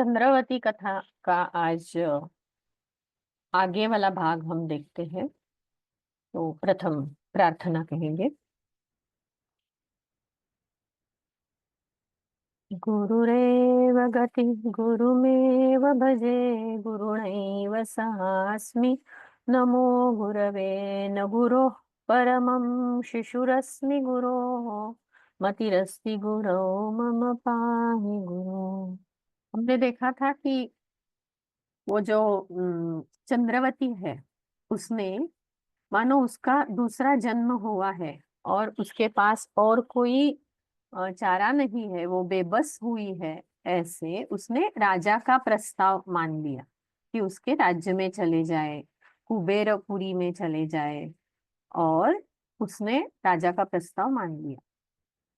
चंद्रवती कथा का आज आगे वाला भाग हम देखते हैं। तो प्रथम प्रार्थना कहेंगे। गुरुरेव गति गुरुमेव भजे गुरुणैव सहास्मि। नमो गुरवे न गुरोः परमं शिशुरस्मि गुरोः। मतिरस्ति गुरौ मम पाहि गुरु। हमने देखा था कि वो जो चंद्रवती है, उसने मानो उसका दूसरा जन्म हुआ है और उसके पास और कोई चारा नहीं है, वो बेबस हुई है। ऐसे उसने राजा का प्रस्ताव मान लिया कि उसके राज्य में चले जाए, कुबेरपुरी में चले जाए। और उसने राजा का प्रस्ताव मान लिया।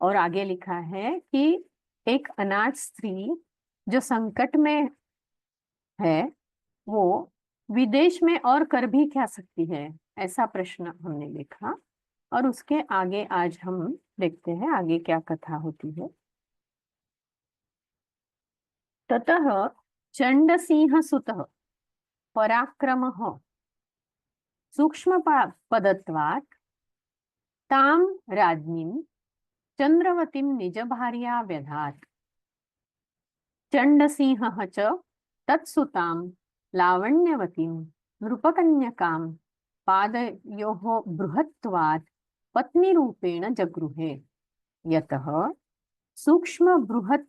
और आगे लिखा है कि एक अनाथ स्त्री जो संकट में है, वो विदेश में और कर भी क्या सकती है, ऐसा प्रश्न हमने देखा। और उसके आगे आज हम देखते हैं आगे क्या कथा होती है। ततः चंडसिंह सुतः पराक्रमः सूक्ष्म पदत्वात् तां राज्ञीं चंद्रवतीं निज भार्या व्यधात्। चंडसिंहः च तत्सुतां लावण्यवतीं नृपकन्यकां पादयोः बृहत्त्वात् पत्नीरूपेण जगृहे। यतः सूक्ष्म बृहत्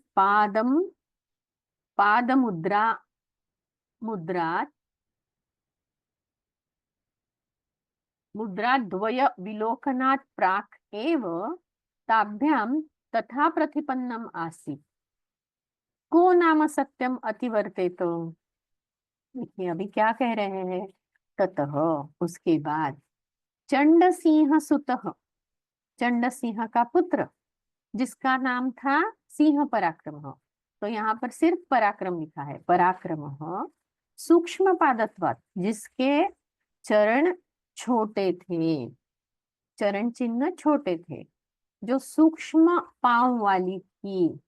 मुद्रात् मुद्राद्वय विलोकनात् प्राक् एव ताभ्यां तथा प्रतिपन्नम आसीत्। को नाम सत्यम अतिवर्तेत। देखिए अभी क्या कह रहे हैं। ततः उसके बाद चंड सिंह सुतः, चंड सिंह का पुत्र जिसका नाम था सिंह पराक्रम। तो यहाँ पर सिर्फ पराक्रम लिखा है। पराक्रम सूक्ष्म पादत्वात्, जिसके चरण छोटे थे, चरण चिन्ह छोटे थे, जो सूक्ष्म पांव वाली थी।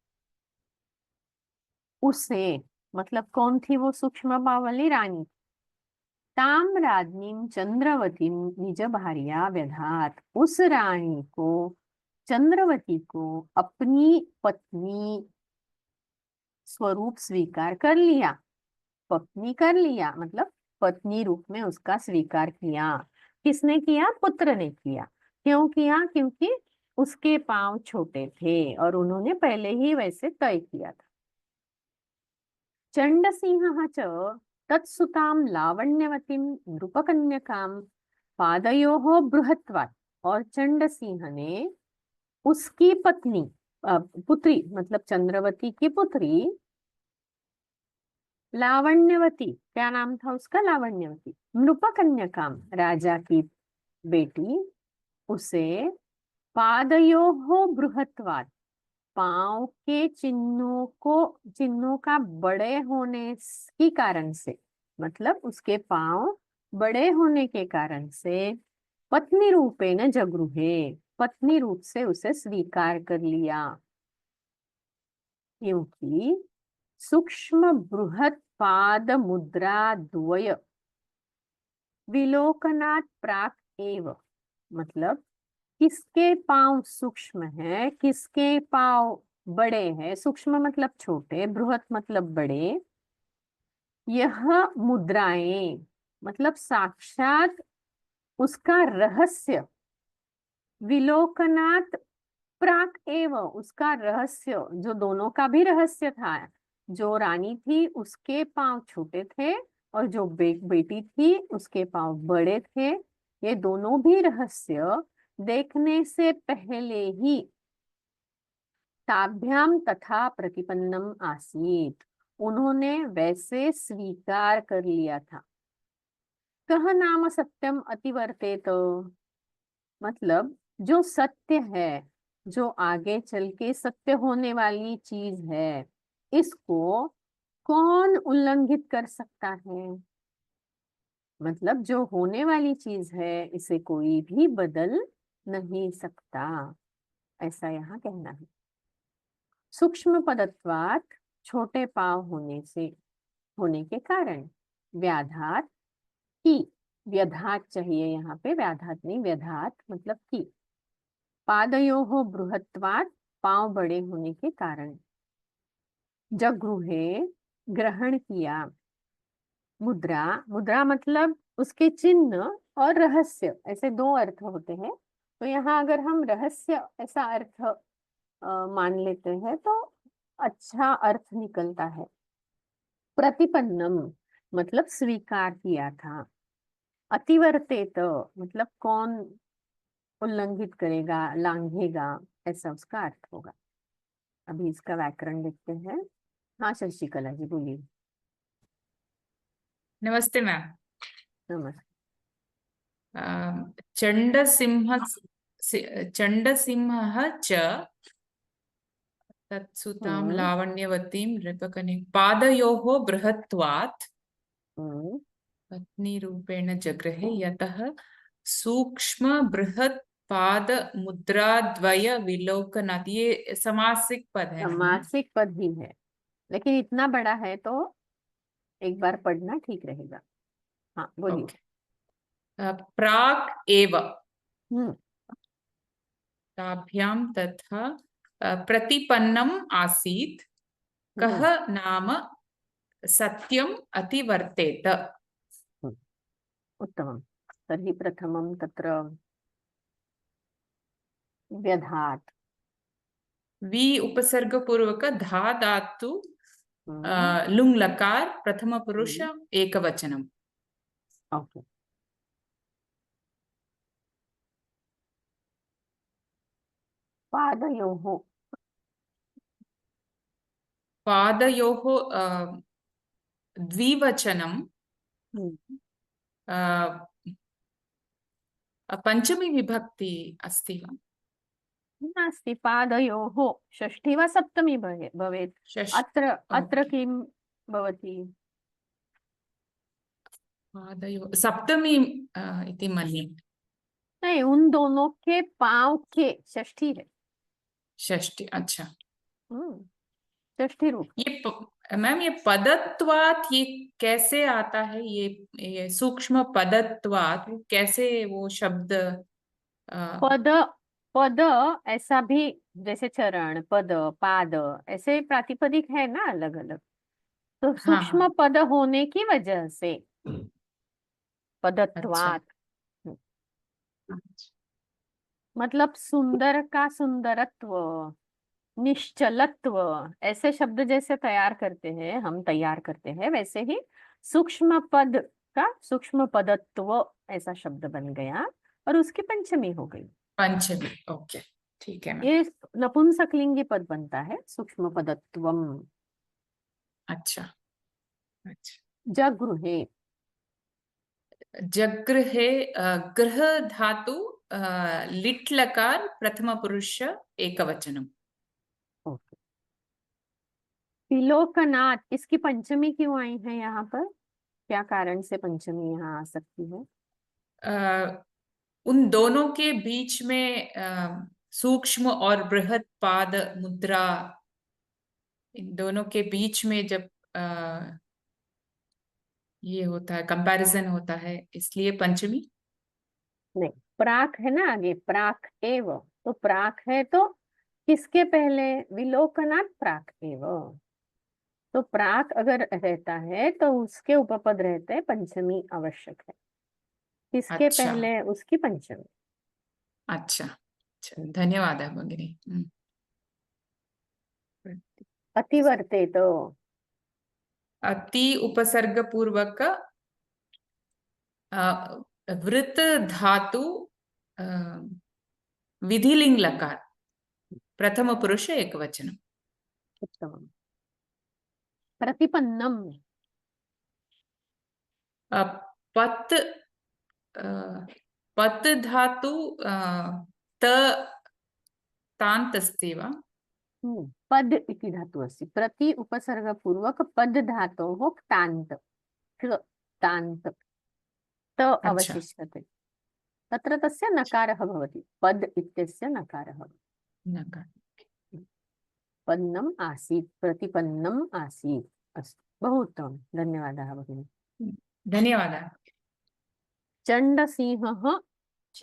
उसे मतलब कौन थी वो सूक्ष्म पांव वाली? रानी। ताम राज्ञीं चंद्रवती निज भार्या व्यधात, उस रानी को, चंद्रवती को अपनी पत्नी स्वरूप स्वीकार कर लिया। पत्नी कर लिया मतलब पत्नी रूप में उसका स्वीकार किया। किसने किया? पुत्र ने किया। क्यों किया? क्योंकि उसके पांव छोटे थे और उन्होंने पहले ही वैसे तय किया था। चंडसिंह च तत्सुतां लावण्यवतीं नृपकन्यकां पादयोः बृहत्वात्, और चंडसिंह ने उसकी पत्नी पुत्री मतलब चंद्रवती की पुत्री लावण्यवती, क्या नाम था उसका? लावण्यवती, नृपकन्यकाम, राजा की बेटी, उसे पादयोः बृहत्वात्, पांव के चिन्हों का बड़े होने के कारण से, मतलब उसके पांव बड़े होने के कारण से पत्नी रूपेण जगृहे, पत्नी रूप से उसे स्वीकार कर लिया। क्योंकि सूक्ष्म बृहत् पाद मुद्रा द्वय विलोकनात् प्राक एव, मतलब किसके पांव सूक्ष्म है, किसके पांव बड़े हैं। सूक्ष्म मतलब छोटे, बृहत मतलब बड़े। यह मुद्राएं मतलब साक्षात उसका रहस्य, विलोकनात् प्राक एव, उसका रहस्य जो दोनों का भी रहस्य था। जो रानी थी उसके पांव छोटे थे और जो बेटी थी उसके पांव बड़े थे। ये दोनों भी रहस्य देखने से पहले ही ताभ्याम तथा प्रतिपन्नम आसीत, उन्होंने वैसे स्वीकार कर लिया था। कह नाम सत्यम अतिवर्तेत, मतलब जो सत्य है, जो आगे चल के सत्य होने वाली चीज है, इसको कौन उल्लंघित कर सकता है। मतलब जो होने वाली चीज है इसे कोई भी बदल नहीं सकता, ऐसा यहाँ कहना है। सूक्ष्म पदत्वात्, छोटे पांव होने के कारण। व्याधात की, व्यधात चाहिए यहाँ पे, व्याधात नहीं, व्यधात मतलब की। पादयोः बृहत्वात्, पांव बड़े होने के कारण। जगृहे, ग्रहण किया। मुद्रा, मुद्रा मतलब उसके चिन्ह और रहस्य, ऐसे दो अर्थ होते हैं। तो यहाँ अगर हम रहस्य ऐसा अर्थ मान लेते हैं तो अच्छा अर्थ निकलता है। प्रतिपन्नम मतलब स्वीकार किया था। अतिवर्तेत मतलब कौन उल्लंघित करेगा, लांघेगा, ऐसा उसका अर्थ होगा। अभी इसका व्याकरण देखते हैं। हाँ शशिकला जी बोलिए। नमस्ते मैम। नमस्ते। चंडसिंह चंडसिंहः च तत्सुतां हम्म लावण्यवतीं नृपकने पादयोः बृहत्वात् हम्म पत्नीरूपेण जगृहे यतः सूक्ष्म बृहत् पाद मुद्राद्वय विलोकनात्। ये समासिक पद है ना मैम? समासिक पद ही है, लेकिन इतना बड़ा है तो एक बार पढ़ना ठीक रहेगा। हाँ बोलिए। ओके। प्राक् एव हम्म ताभ्यां तथा प्रतिपन्नम् आसीत्। कः हम्म नाम सत्यम् अतिवर्तेत। हम्म, उत्तमं। तर्हि प्रथमं तत्र व्यधात्। वि उपसर्गपूर्वक धा धातु हम्म लुङ् लकार प्रथम पुरुष हम्म, एकवचनम्। ओके। पादयोः। पादयोः द्विवचनं हम्म, पञ्चमी विभक्ति अस्ति वा? नास्ति, पादयोः षष्ठी वा सप्तमी भवेत्। अत्र अत्र ओके। किं भवति? पादयोः सप्तमी इति मन्ये। नहीं, उन दोनों के पांव के षष्ठी है। षष्टि, अच्छा। हम्म षष्ठी रूप। मैम ये पदत्वात ये कैसे आता है? ये सूक्ष्म पदत्वात कैसे वो शब्द हाँ पद, पद ऐसा भी, जैसे चरण, पद, पाद, ऐसे प्रातिपदिक है ना अलग अलग। तो सूक्ष्म हाँ। पद होने की वजह से अच्छा। पदत्वात्। मतलब सुंदर का सुंदरत्व, निश्चलत्व, ऐसे शब्द जैसे तैयार करते हैं, हम तैयार करते हैं, वैसे ही सूक्ष्म पद का सूक्ष्म पदत्व ऐसा शब्द बन गया और उसकी पंचमी हो गई। पंचमी, ओके, ठीक है मैम। ये नपुंसकलिंगी पद बनता है, सूक्ष्म पदत्वम। अच्छा। अच्छा। जगृहे। जगृहे गृह धातु लिट् लकार प्रथम पुरुष एकवचनम। ओके। तिलोकनाथ, इसकी पंचमी क्यों आई है यहाँ पर? क्या कारण से पंचमी यहाँ आ सकती है? उन दोनों के बीच में सूक्ष्म और बृहत पाद मुद्रा, इन दोनों के बीच में जब ये होता है, कंपैरिजन होता है, इसलिए पंचमी। नहीं, प्राक है ना आगे, प्राक एव। तो प्राक है तो किसके पहले? विलोकनाथ प्राक एव। तो प्राक अगर रहता है तो उसके उपपद रहते हैं, पंचमी आवश्यक है। किसके अच्छा। पहले? उसकी पंचमी। अच्छा। अच्छा, धन्यवाद है भगिनी। अतिवर्ते तो अति उपसर्ग पूर्वक वृत धातु अ, विधिलिंग लकार प्रथम पुरुष एक वचन। उत्तम। प्रतिपन्नम। पत पत धातु त तांत अस्ति वा? पद इति धातु अस्ति, प्रति उपसर्ग पूर्वक पद धातोः क्तान्त, क्तान्त, त अच्छा। अवशिष्यते। तत्र तस्य नकारः भवति, पद इत्यस्य नकारः। नकार। प्रतिपन्नम आसीत्, प्रतिपन्नम आसीत्। अस्तु, बहु उत्तमं, धन्यवादः भगिनी। धन्यवादः। चण्डसिंहः च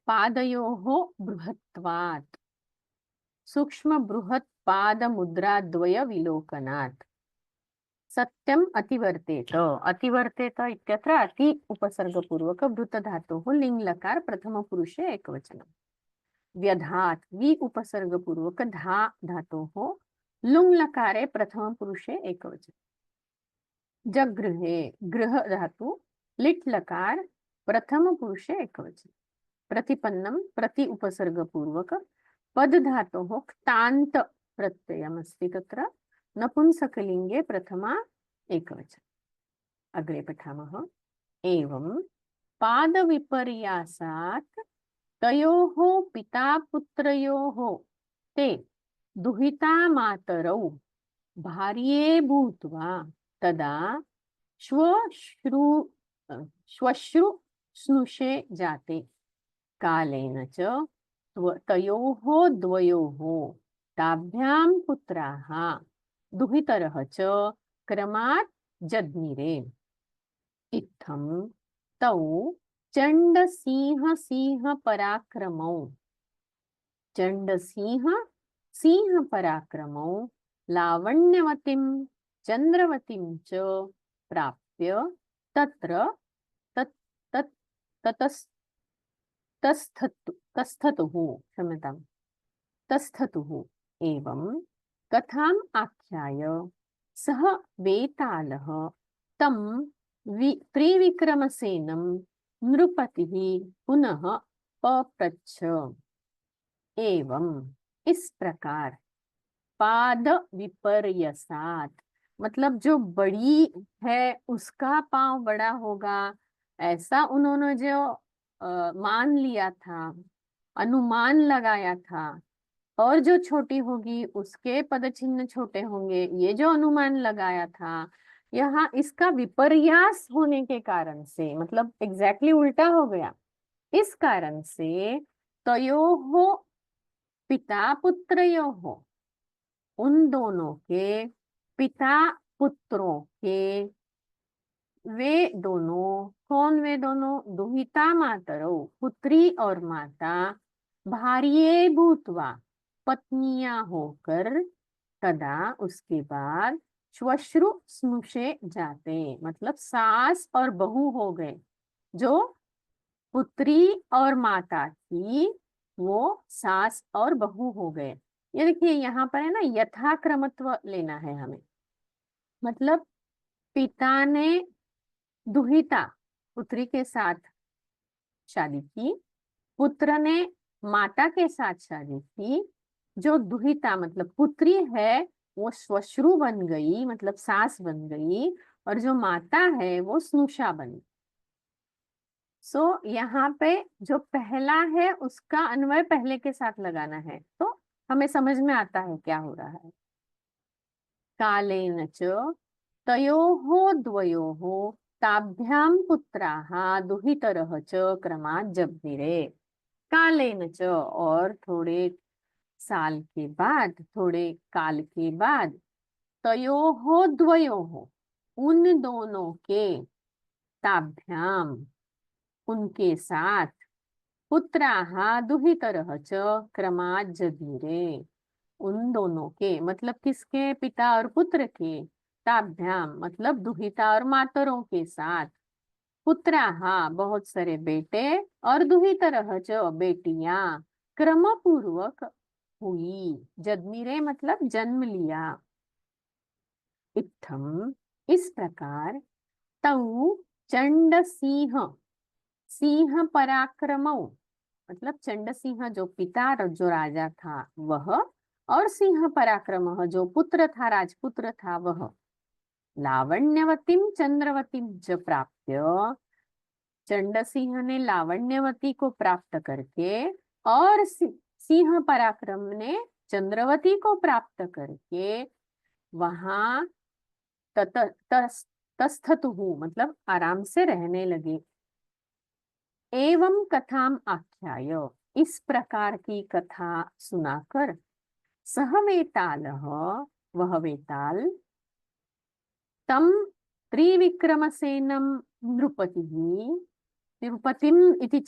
पादयोः बृहत्वात् सूक्ष्म बृहत् पादमुद्राद्वय विलोकनात् सत्यम अतिवर्तेत। अतिवर्तेत इत्यत्र अति उपसर्गपूर्वक वृत्त धातोः लिंग लकार प्रथम पुरुषे एकवचनम्। व्यधात् वि उपसर्गपूर्वक धा धातोः लुंग लकारे प्रथम पुरुषे एकवचनम्। जगृहे गृह धातु लिट् लकार प्रथम पुरुषे एकवचनम्। प्रतिपन्नम प्रति उपसर्गपूर्वक पद धातोः क्तान्त प्रत्ययमस्ति तत्र नपुंसकलिंगे प्रथमा एकवचन। अग्रे पठामः। एवं पादविपर्यासात् तयोः पिता पुत्रयोः ते दुहिता मातरौ भार्ये भूत्वा तदा श्वश्रु स्नुषे जाते कालेन च तयोः द्वयोः ताभ्यां पुत्राः दुहितरः च क्रमात् जज्ञिरे। इत्थं तौ चण्डसिंह पराक्रमौ सिंह पराक्रमौ लावण्यवतीं चंद्रवतीं च प्राप्य तत्र तस्थतुः एवं कथाम् आख्याय सः वेतालः तं त्रिविक्रमसेनं नृपतिः पुनः पप्रच्छ। एवं इस प्रकार पाद विपर्यसात मतलब जो बड़ी है उसका पांव बड़ा होगा, ऐसा उन्होंने जो मान लिया था, अनुमान लगाया था, और जो छोटी होगी उसके पद चिन्ह छोटे होंगे, ये जो अनुमान लगाया था, यहाँ इसका विपर्यास होने के कारण से मतलब एग्जैक्टली उल्टा हो गया। इस कारण से तयोः पिता पुत्रयोः उन दोनों के पिता पुत्रों के वे दोनों, कौन वे दोनों? दुहिता मातरौ पुत्री और माता, भार्ये भूत्वा पत्नियां होकर, तदा उसके बाद श्वश्रु स्नुषे जाते मतलब सास और बहू हो गए। जो पुत्री और माता थी वो सास और बहू हो गए। ये देखिए यहाँ पर है ना, यथाक्रमत्व लेना है हमें। मतलब पिता ने दुहिता पुत्री के साथ शादी की, पुत्र ने माता के साथ शादी की। जो दुहिता मतलब पुत्री है वो श्वश्रु बन गई मतलब सास बन गई, और जो माता है वो स्नुषा बन गई। सो यहाँ पे जो पहला है उसका अन्वय पहले के साथ लगाना है, तो हमें समझ में आता है क्या हो रहा है। कालेन च तयोः द्वयोः ताभ्यां पुत्राः दुहितरः च क्रमात् जज्ञिरे। कालेन च और थोड़े साल के बाद, थोड़े काल के बाद, तयोः द्वयोः उन दोनों के, ताभ्याम उनके साथ, पुत्राः दुहितरः च क्रमात् जज्ञिरे उन दोनों के मतलब किसके? पिता और पुत्र के। ताभ्याम मतलब दुहिता और मातरों के साथ, पुत्राः बहुत सारे बेटे, और दुहितरः च बेटियां क्रम पूर्वक हुई। जज्ञिरे मतलब जन्म लिया। इत्थम इस प्रकार, तौ चंड सिंह पराक्रमौ मतलब चंड सिंह जो पिता और जो राजा था वह, और सिंह पराक्रम जो पुत्र था, राजपुत्र था वह, लावण्यवतीम चंद्रवतीम च प्राप्य चंड सिंह ने लावण्यवती को प्राप्त करके, और सिंह पराक्रम ने चंद्रवती को प्राप्त करके वहां तस्थतुः मतलब आराम से रहने लगे। एवं कथाम आख्याय, इस प्रकार की कथा सुनाकर, सह वेतालः, वह वेताल, तम त्रिविक्रमसेनं नृपतिः, नृपतिम् इति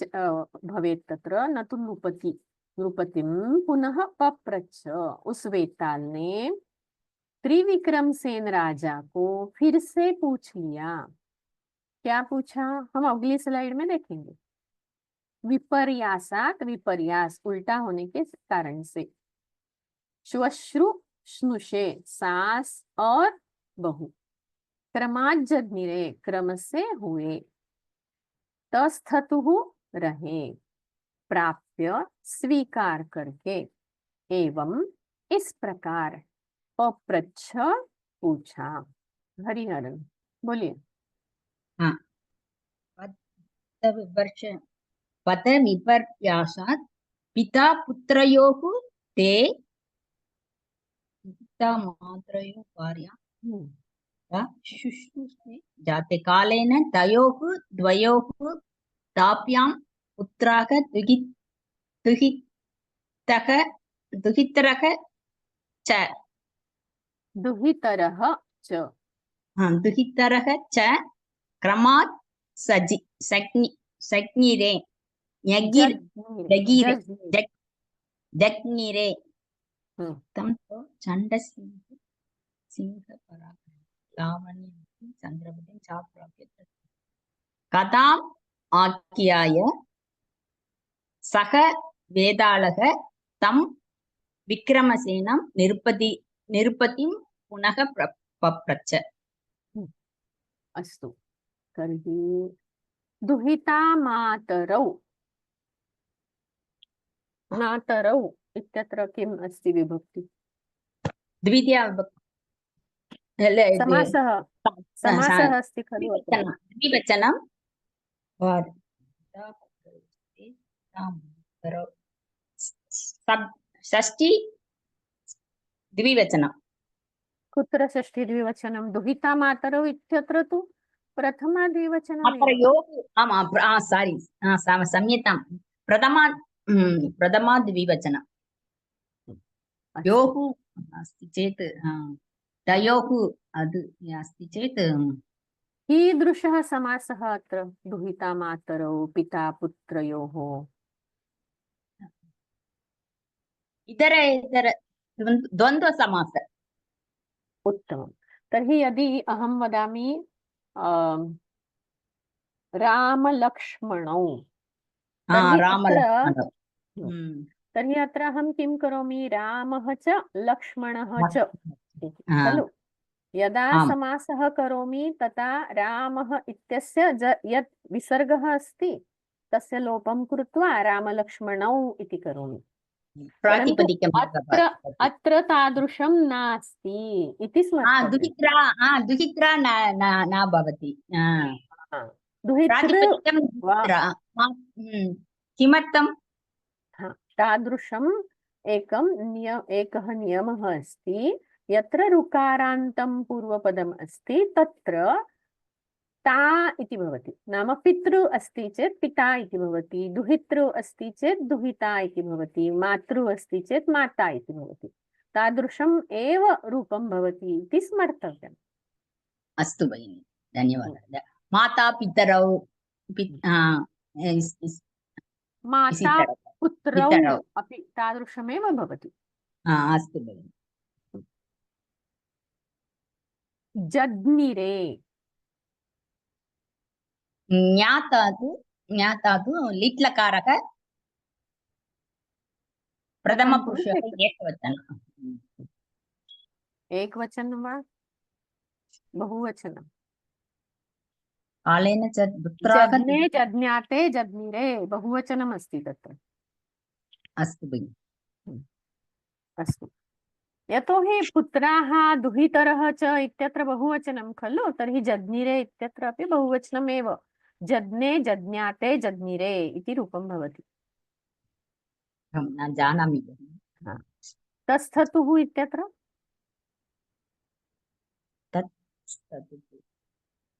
भवेत् तत्र, न तु नृपति, नृपतिं पुनः पप्रच्छ, उस वेताल ने त्रिविक्रमसेन राजा को फिर से पूछ लिया। क्या पूछा, हम अगली स्लाइड में देखेंगे। विपर्यासात, विपर्यास उल्टा होने के कारण से, श्वश्रु स्नुषे सास और बहु, क्रमाज्जग्निरे क्रम से हुए, तस्थतुः रहे, प्राप्य स्वीकार करके, एवं इस प्रकार, पप्रच्छ पूछा। हरिहरन बोलिए। हाँ, पदविपर्श पदविपर्यासात् पिता पुत्रयोः ते पिता मात्रयोः भार्या शुश्रूषे जाते कालेन तयोः द्वयोः ताभ्यां पुत्राः दुहितः दुहितरः च दुहितरः च, दुहितरः च क्रमात् सज्ञिरे जज्ञिरे, जज्ञिरे। जग्निरे हम्म, तं तो चण्डसिंह सिंहपराक्रमं लावण्यं चन्द्रवतीं चाप्राप्य कथाम् आख्याय सः वेतालः तं विक्रमसेनं निरुपतिं पुनः पप्रच्छ। अस्तु, तर्हि दुहिता मातरौ, मातरौ इत्यत्र किम् अस्ति विभक्ति? द्वितीया समासः, समासः अस्ति खलु अत्र? द्विवचनं षष्टि द्विवचनं। कुत्र षष्ठी द्विवचनं? दुहिता मातरौ इत्यत्र तु प्रथमा द्विवचनमेव। आम् सारी क्षम्यतां, प्रथमा द्विवचनं। योः अस्ति चेत् तयोः अस्ति चेत् कीदृशः समासः अत्र? दुहिता मातरौ, पिता पुत्रयोः। इतर द्वन्द्वसमासः। उत्तमं। तर्हि यदि अहं वदामि रामलक्ष्मणौ, तर्हि अत्र तर्हि अत्र अहं किं करोमि? रामः च लक्ष्मणः च इति, खलु? यदा समासः करोमि तदा रामः इत्यस्य यत् विसर्गः अस्ति तस्य लोपं कृत्वा रामलक्ष्मणौ इति करोमि। परन्तु अत्र तादृशं नास्ति इति स्मर्तव्यम्। दुहित्रा न भवति। किमर्थं? तादृशम् एकः नियमः अस्ति, यत्र ऋकारान्तं पूर्वपदम् अस्ति तत्र ता इति भवति। नाम पितृ अस्ति चेत् पिता इति भवति, दुहितृ अस्ति चेत् दुहिता इति भवति, मातृ अस्ति चेत् माता इति भवति। तादृशम् एव रूपं भवति इति स्मर्तव्यम्। अस्तु भगिनि, धन्यवादः। माता पितरौ माता पुत्रौ अपि तादृशमेव भवति। अस्तु भगिनि। जज्ञिरे, ज्ञाता तु लिट्लकारः प्रथमपुरुषः एकवचनम्। एकवचनं वा बहुवचनं? कालेन च जज्ञे, जज्ञाते, जज्ञिरे बहुवचनम् अस्ति तत्र। अस्तु भगिनि। अस्तु, यतोहि पुत्राः दुहितरः च इत्यत्र बहुवचनं खलु, तर्हि जज्ञिरे इत्यत्र अपि बहुवचनमेव। जज्ञे, जज्ञाते, जज्ञिरे इति रूपं भवति। न जानामि। तस्थतुः इत्यत्र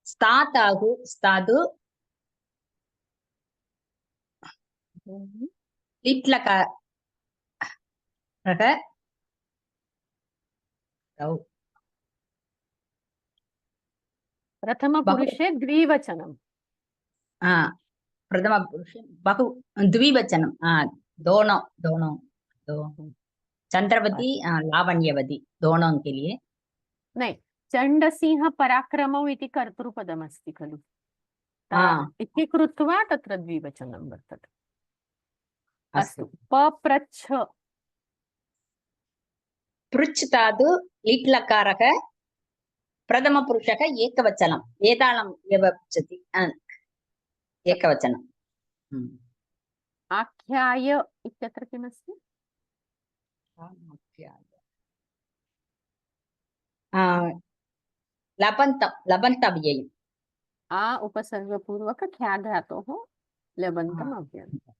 स्थातु लिट् लकारः तौ प्रथम बहु पुरुषे द्विवचनम्। प्रथमपुरुषे बहु द्विवचनं दोनों दोनों दो चंद्रवती लावण्यवती दोनों के लिए नहीं, चण्डसिंह पराक्रमौ इति कर्तृपदमस्ति खलु, इति कृत्वा तत्र द्विवचनं वर्तते। अस्तु, पप्रच्छ पृच्छ धातु लिट् लकारः प्रथमपुरुषः एकवचनम् एताळम् एव उच्यते एकवचनम्। आख्याय इत्यत्र किमस्ति? लबन्तव्ययम् उपसर्गपूर्वक ख्या धातोः लबन्तम् अव्ययम्।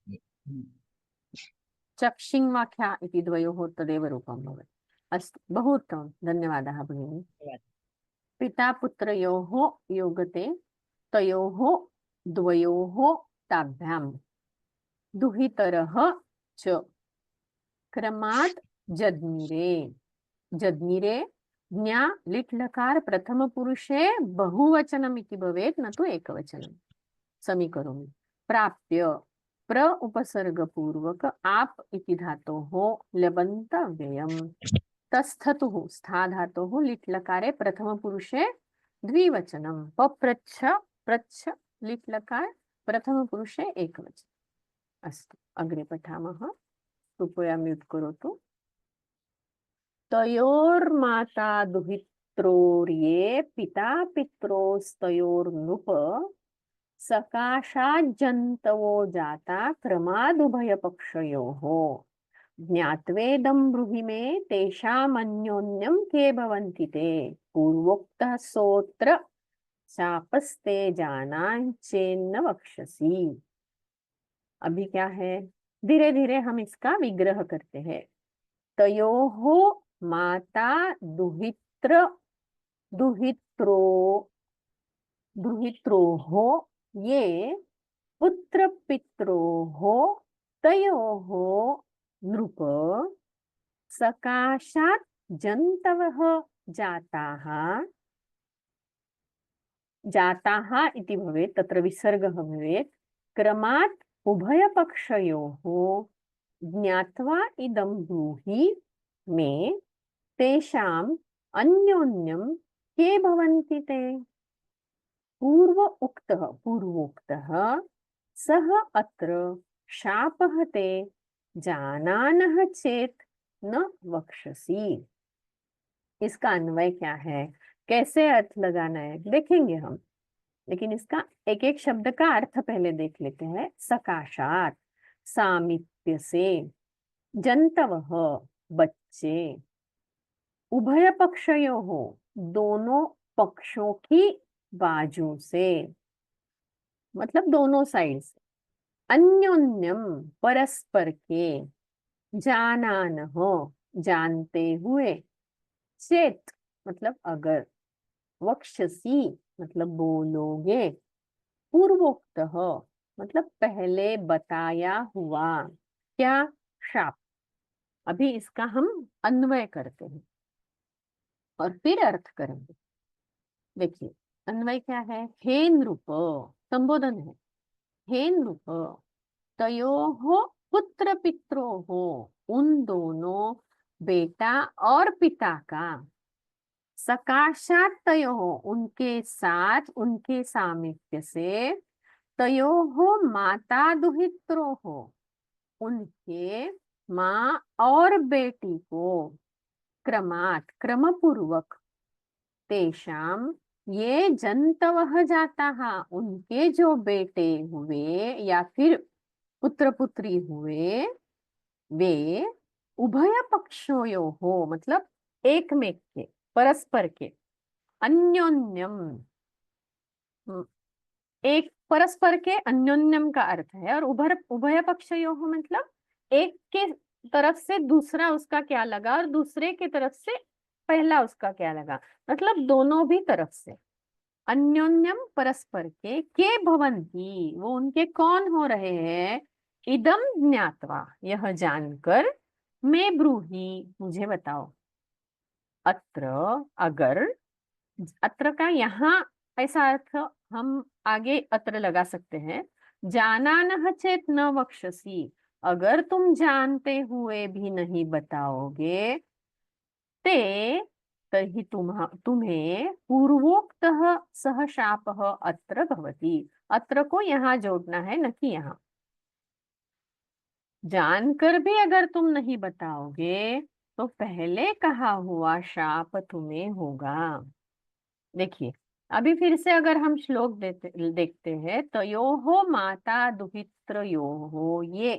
चक्षिङ् वा ख्या इति द्वयोः तदेव रूपं भवति। अस्तु, बहु उत्तमं, धन्यवादः भगिनी। पिता पुत्रयोः योगते तयोः द्वयोः ताभ्यां दुहितरः च क्रमात् जज्ञिरे। जज्ञिरे ज्ञा लिट् लकार प्रथम पुरुषे बहुवचनम् इति भवेत्, न तु एकवचनं। समीकरोमि। प्राप्य प्र उपसर्गपूर्वक आप इति धातोः लबन्त अव्ययम्। तस्थतुः स्था धातोः लिट् लकारे प्रथम पुरुषे द्विवचनं। पप्रच्छ प्रच्छ लिट् लकार प्रथम पुरुषे एकवचनम्। अस्तु, अग्रे पठामः। कृपया म्यूट् करोतु। तयोर्माता दुहित्रोर्ये पिता पित्रोस्तयोर्नृप सकाशाज्जन्तवो जाता क्रमादुभयपक्षयोः ज्ञात्वेदं ब्रूहि मे तेषामन्योन्यं के भवन्ति ते पूर्वोक्तः सोऽत्र शापस्ते जानान् चेन्न वक्षसि। अभी क्या है, धीरे धीरे हम इसका विग्रह करते हैं। तयोः माता दुहित्रोः ये पुत्र पित्रोः तयोः नृप सकाशात् जन्तवः जाताः। जाताः इति भवेत्, तत्र विसर्गः भवेत्। क्रमात् उभयपक्षयोः ज्ञात्वा इदं ब्रूहि मे तेषाम् अन्योन्यं के भवन्ति ते। पूर्वोक्तः सः अत्र शापः ते जानानः चेत् न वक्षसि। इसका अन्वय क्या है, कैसे अर्थ लगाना है, देखेंगे हम, लेकिन इसका एक एक शब्द का अर्थ पहले देख लेते हैं। सकाशात सामीप्य से, जंतवः बच्चे, उभय पक्षयोः दोनों पक्षों की बाजू से, मतलब दोनों साइड से, अन्योन्यम परस्पर के, जानानः जानते हुए, चेत मतलब अगर, वक्षसि मतलब बोलोगे, पूर्वोक्तः मतलब पहले बताया हुआ, क्या, शाप। अभी इसका हम अन्वय करते हैं और फिर अर्थ करेंगे। देखिए अन्वय क्या है। हे नृप, संबोधन है। हे नृप, तयोः पुत्र पित्रोः, उन दोनों बेटा और पिता का, सकाशात तयोः उनके साथ, उनके सामीप्य से, तयोः माता दुहित्रोः उनके माँ और बेटी को, क्रमात् क्रमपूर्वक, तेषाम ये जंतवः जाताः उनके जो बेटे हुए या फिर पुत्र पुत्री हुए, वे उभय पक्षयोः मतलब एक में के, परस्पर के, अन्योन्यम, एक परस्पर के अन्योन्यम का अर्थ है, और उभय पक्षयोः मतलब एक के तरफ से दूसरा उसका क्या लगा और दूसरे के तरफ से पहला उसका क्या लगा, मतलब दोनों भी तरफ से। अन्योन्यम परस्पर के भवन्ति, वो उनके कौन हो रहे हैं, इदम ज्ञात्वा, यह जानकर, मैं ब्रूहि, मुझे बताओ। अत्र, अगर, अत्र का यहाँ ऐसा अर्थ हम आगे अत्र लगा सकते हैं। जानानः चेत न वक्ष्यसि, अगर तुम जानते हुए भी नहीं बताओगे, ते तर्हि तुम्हें पूर्वोक्तः सह शापः अत्र भवति। अत्र को यहाँ जोड़ना है, न कि यहाँ। जानकर भी अगर तुम नहीं बताओगे तो पहले कहा हुआ शाप तुम्हें होगा। देखिए, अभी फिर से अगर हम श्लोक देखते हैं, तयोः माता दुहित्रयोः ये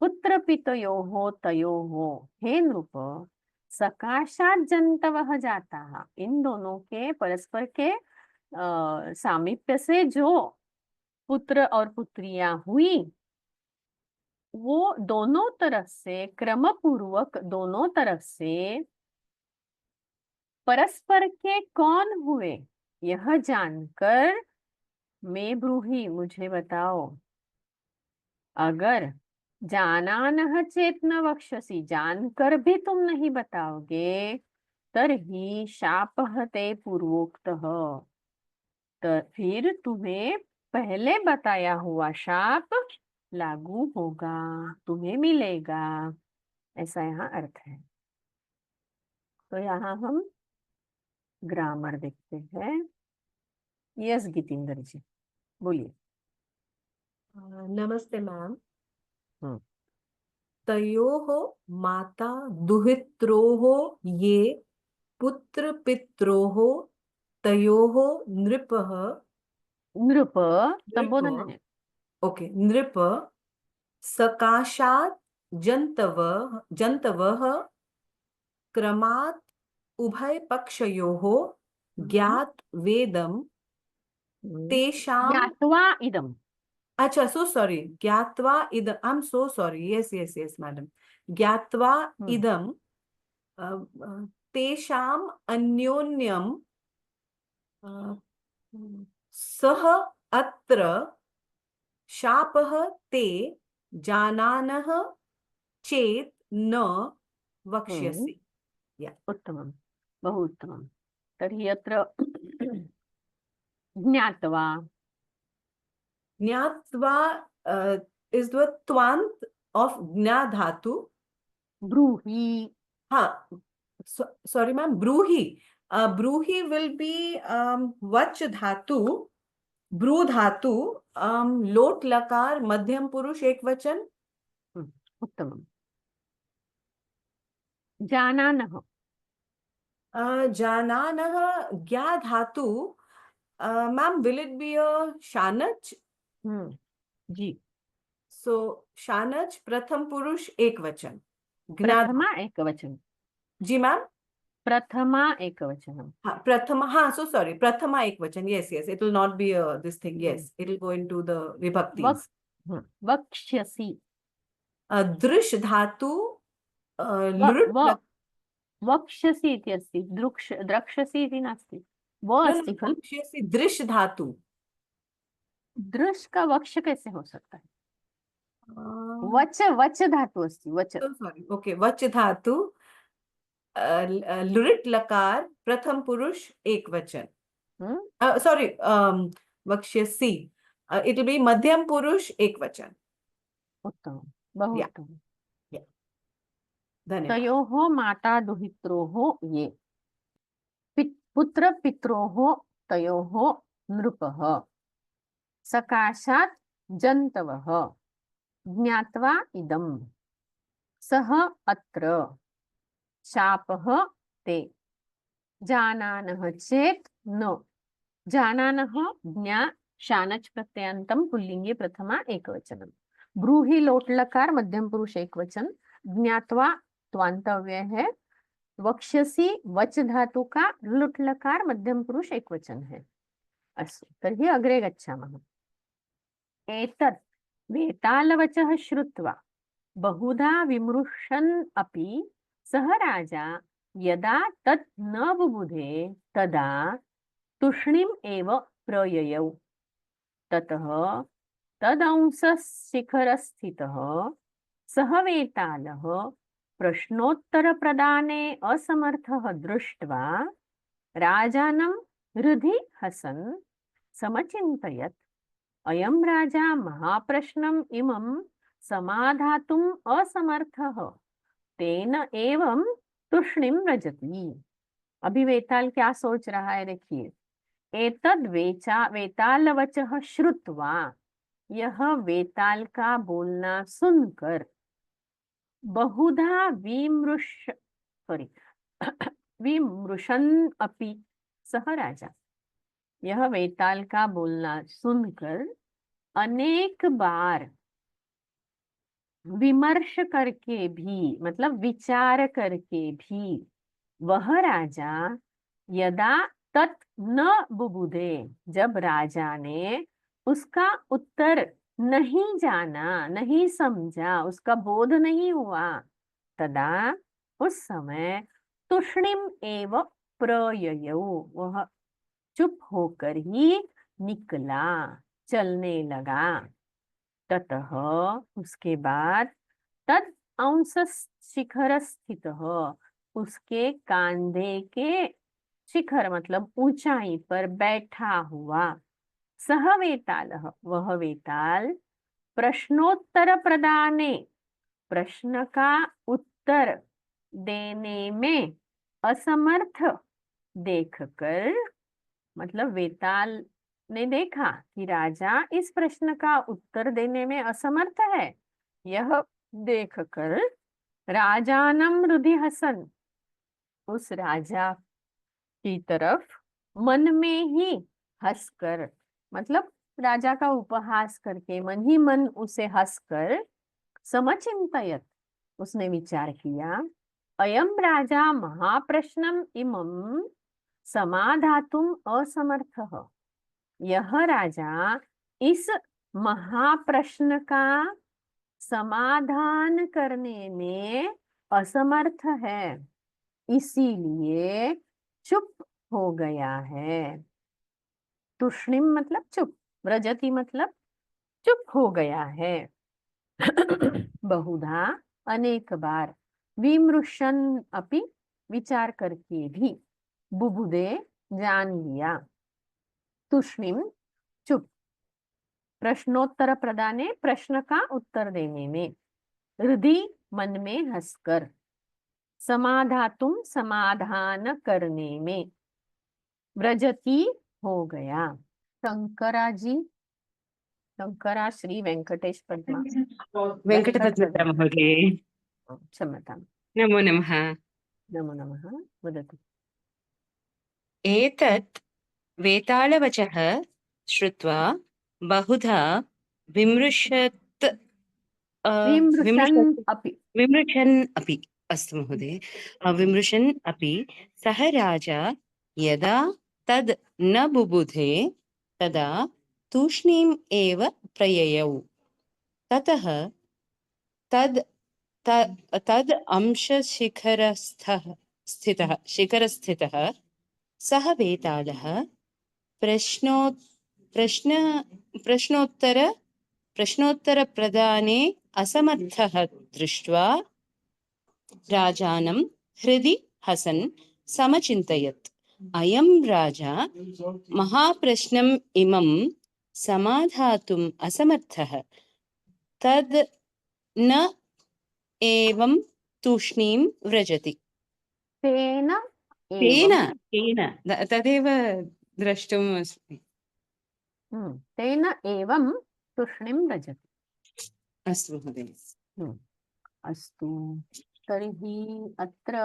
पुत्र पितयोः तयोः, हे नृप, सकाशात जंतवः जाता, इन दोनों के परस्पर के सामीप्य से जो पुत्र और पुत्रियां हुई, वो दोनों तरफ से क्रम पूर्वक, दोनों तरफ से परस्पर के कौन हुए, यह जानकर मैं ब्रूहि, मुझे बताओ। अगर जानानः चेत न वक्ष्यसि, जानकर भी तुम नहीं बताओगे, तर्हि शापः ते पूर्वोक्तः, तो फिर तुम्हें पहले बताया हुआ शाप लागू होगा, तुम्हें मिलेगा, ऐसा यहाँ अर्थ है। तो यहाँ हम ग्रामर देखते हैं। यस गीतेंद्र जी, बोलिए। नमस्ते मैम। हम्म। तयोः माता दुहित्रोः ये पुत्र पित्रोः तयोः नृपः नृप नृप संबोधन है। ओके नृप सकाशात् जन्तवः क्रमात् उभयपक्षयोः ज्ञात वेदम तेषां ज्ञात्वा इदम। अच्छा सो सॉरी ज्ञात्वा इदम I am so sorry yes yes yes madam ज्ञात्वा इदम तेषाम् अन्योन्यं सह अत्र शापः ते जानानः चेत् न वक्ष्यसि। उत्तमं, बहु उत्तमं। तर्हि अत्र ज्ञात्वा, ज्ञात्वा इज द त्वान्त ऑफ ज्ञा धातु। ब्रूहि, हाँ सॉरी मैम ब्रूहि ब्रूहि विल बी वच धातु ब्रू धातु लोट लकार मध्यम पुरुष एक वचन। उत्तमं। जानानः, जानानः ज्ञा धातु ma'am will it be a शानच? जी, सो शानच प्रथम पुरुष एक वचन प्रथमा एकवचन। जी मैम प्रथमा एकवचनम। हाँ प्रथमा हाँ सो सॉरी प्रथमा एक वचन yes yes it will not be this thing yes it will go into the विभक्ति। वक्ष्यसि, दृश धातु लृट् वक्ष्यसि इति अस्ति, द्रक्ष्यसि इति नास्ति, वो अस्ति खलु। वक्ष्यसि दृश धातु। दृश का वक्ष कैसे हो सकता है? वच वच धातु अस्ति, वच। सॉरी ओके वच धातु लृट् लकार प्रथम पुरुष एक वचन सॉरी वक्ष्यसि इट विल बी मध्यम पुरुष एक वचन। उत्तम, बहु उत्तम। धन्यवाद। तयोः माता दुहित्रोः ये पुत्र पित्रोः तयोः नृपः सकाशात् जन्तवः ज्ञात्वा इदं सः अत्र शापः ते जानानः चेत् न। जानानः ज्ञा शानच प्रत्ययान्तं पुल्लिंगे प्रथमा एकवचनम। ब्रूहि लोट लकार मध्यम पुरुष एकवचन। ज्ञात्वा त्वांतव्य है। वक्ष्यसि वच धातु का लुट लकार मध्यम पुरुष एकवचन है। अस्तु, तर्हि अग्रे गच्छामः। एतत् वेतालवचः श्रुत्वा बहुधा विमृशन् अपि सः राजा यदा तत् न बुबुधे तदा तूष्णीम् एव प्रययौ। ततः तदंशशिखरस्थितः सः वेतालः प्रश्नोत्तरप्रदाने असमर्थः दृष्ट्वा राजानं हृदि हसन् समचिन्तयत् अयं राजा महाप्रश्नम् इमं समाधातुम् असमर्थः तेन एवं तूष्णीं व्रजति। अभी वेताल क्या सोच रहा है, देखिए। एतद् वेतालवचः श्रुत्वा, यह वेताल का बोलना सुनकर, बहुधा विमृशन् अपि सह राजा, यह वेताल का बोलना सुनकर अनेक बार विमर्श करके भी, मतलब विचार करके भी, वह राजा यदा तत् न बुबुधे, जब राजा ने उसका उत्तर नहीं जाना, नहीं समझा, उसका बोध नहीं हुआ, तदा उस समय तूष्णीम एव प्रययौ, वह चुप होकर ही निकला, चलने लगा। ततः उसके बाद तद अंश शिखर स्थित, उसके कांधे के शिखर मतलब ऊंचाई पर बैठा हुआ, सह वेताल, वह वेताल प्रश्नोत्तर प्रदाने, प्रश्न का उत्तर देने में असमर्थ देखकर, मतलब वेताल ने देखा कि राजा इस प्रश्न का उत्तर देने में असमर्थ है, यह देखकर राजानम हृदि हसन, उस राजा की तरफ मन में ही हंसकर, मतलब राजा का उपहास करके मन ही मन उसे हंसकर, समचिंतयत, उसने विचार किया, अयम राजा महाप्रश्नम इमं समाधातुम असमर्थः, यह राजा इस महाप्रश्न का समाधान करने में असमर्थ है, इसीलिए चुप हो गया है। तूष्णीम मतलब चुप, व्रजति मतलब चुप हो गया है। बहुधा अनेक बार, विमृशन अपि विचार करके भी, बुबुदे जान लिया, तूष्णीम चुप, प्रश्नोत्तर प्रदाने प्रश्न का उत्तर देने में, हृदय मन में हंसकर, समाधातुम समाधान करने में, व्रजति हो गया। शंकरा जी, शंकरा श्री वेंकटेश पद्मा वेङ्कटपद्मत्र महोदये क्षम्यताम्, नमो नमः। नमो नमः, वदतु। एतत् वेतालवचः श्रुत्वा बहुधा विमृशत् विमृशन् अपि, विमृशन् अपि, अस्तु महोदय, विमृशन् अपि सः राजा यदा तद् न बुबुधे तदा तूष्णीम् एव प्रययौ। ततः तद् अंशशिखरस्थः शिखरस्थितः सः वेतालः प्रश्नोत्तरप्रदाने असमर्थः दृष्ट्वा राजानं हृदि हसन् समचिन्तयत् अयं राजा महाप्रश्नम् इमं समाधातुम् असमर्थः तद् न एवं तूष्णीं व्रजति। तेन तेन एवं, तदेव द्रष्टुम् अस्ति। तेन एवं तूष्णीं व्रजति। अस्तु महोदय। अस्तु, तर्हि अत्र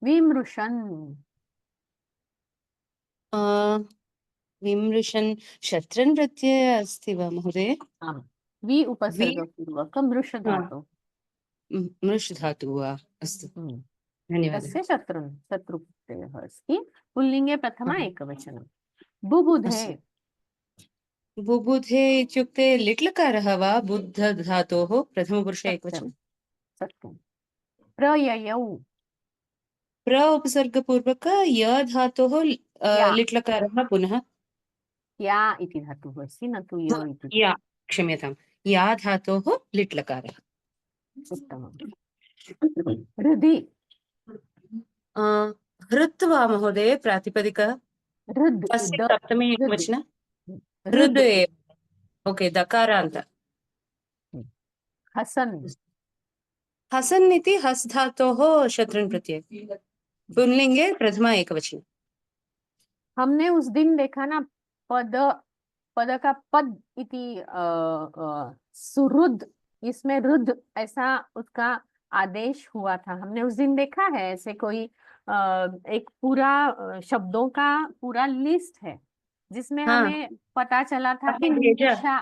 विमृशन्, विमृशन् शत्रन् प्रत्यय अस्ति वा महोदय? आम्, वि उपसर्गपूर्वक मृष धातु, मृष् धातु वा? अस्तु, धन्यवादः। तस्य शत्रु प्रत्ययः अस्ति। पुल्लिङ्गे प्रथमा एकवचनं। बुबुधे, बुबुधे इत्युक्ते लिट्लकारः वा? बुद्ध धातोः प्रथमपुरुषे एकवचनं। सत्यं। प्रययौ, प्र उपसर्गपूर्वक य धातोः लिट्लकारः पुनः या इति धातुः अस्ति, न तु य इति। या क्षम्यताम् या धातोः लिट् लकारः उत्तमम् हृदि हृत् वा महोदय प्रातिपदिक हृद् अस्य द सप्तमी हृद् एकवचन हृद् हृद् एव ओके दकारान्त हसन् हसन् इति हस् धातोः शत्रुन् प्रत्यय पुल्लिङ्गे प्रथमा एकवचन हमने उस दिन देखा ना पद पद का पद इति सुरुद इसमें रुद ऐसा उसका आदेश हुआ था हमने उस दिन देखा है ऐसे कोई एक पूरा शब्दों का पूरा लिस्ट है जिसमें हाँ हमें पता चला था कि आपने भेजा निशा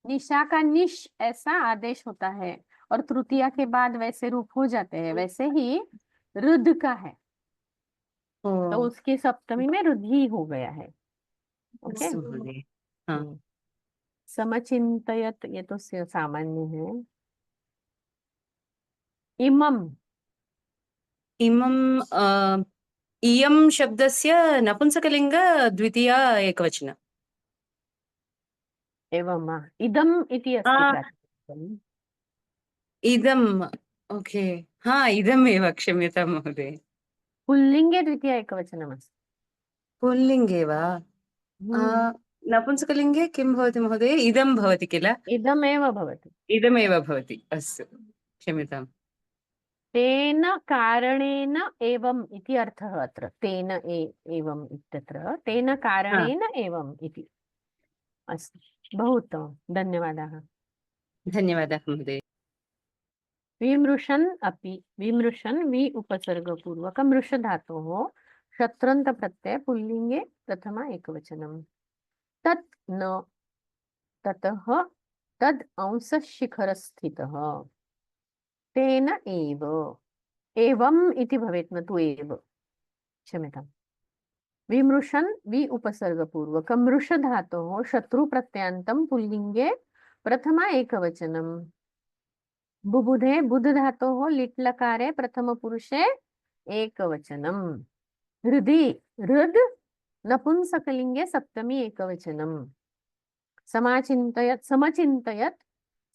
निशा का निश ऐसा आदेश होता है और तृतीया के बाद वैसे रूप हो जाते हैं वैसे ही रुद का है तो ओ उसकी सप्तमी में रुद्धि हो गया है ओके अस्तु महोदय हाँ समचिन्तयत ये तो सामान्य है इमम इमं इयं शब्दस्य नपुंसकलिङ्ग द्वितीया एकवचन एवं इदम इति अस्ति प्रातिपदिकम् इदम् ओके हाँ इदमेव क्षम्यतां महोदय पुल्लिङ्गे द्वितीया एकवचनमस्ति पुल्लिङ्गे वा नपुंसकलिङ्गे किं भवति महोदय इदं भवति किल इदमेव भवति इदमेव भवति अस्तु क्षम्यताम् तेन कारणेन एवम् इति अर्थः अत्र तेन एवम् इत्यत्र तेन कारणेन एवम् इति अस्ति बहु उत्तमं धन्यवादाः धन्यवादः महोदय विमृशन् अपि विमृशन् वि उपसर्गपूर्वक मृष धातोः शत्रन्त प्रत्यय पुल्लिङ्गे प्रथमा एकवचनम् तत् न ततः तद् अंशशिखरस्थितः तेन एव एवम् इति भवेत् न तु एव क्षम्यताम् विमृशन् वि उपसर्गपूर्वक मृष धातोः शत्रु प्रत्ययान्तं पुल्लिङ्गे प्रथमा एकवचनम् बुबुधे बुध धातोः लिट् लकारे प्रथम पुरुषे एकवचनम् हृदि हृद् नपुंसकलिङ्गे सप्तमी एकवचनम् समचिन्तयत्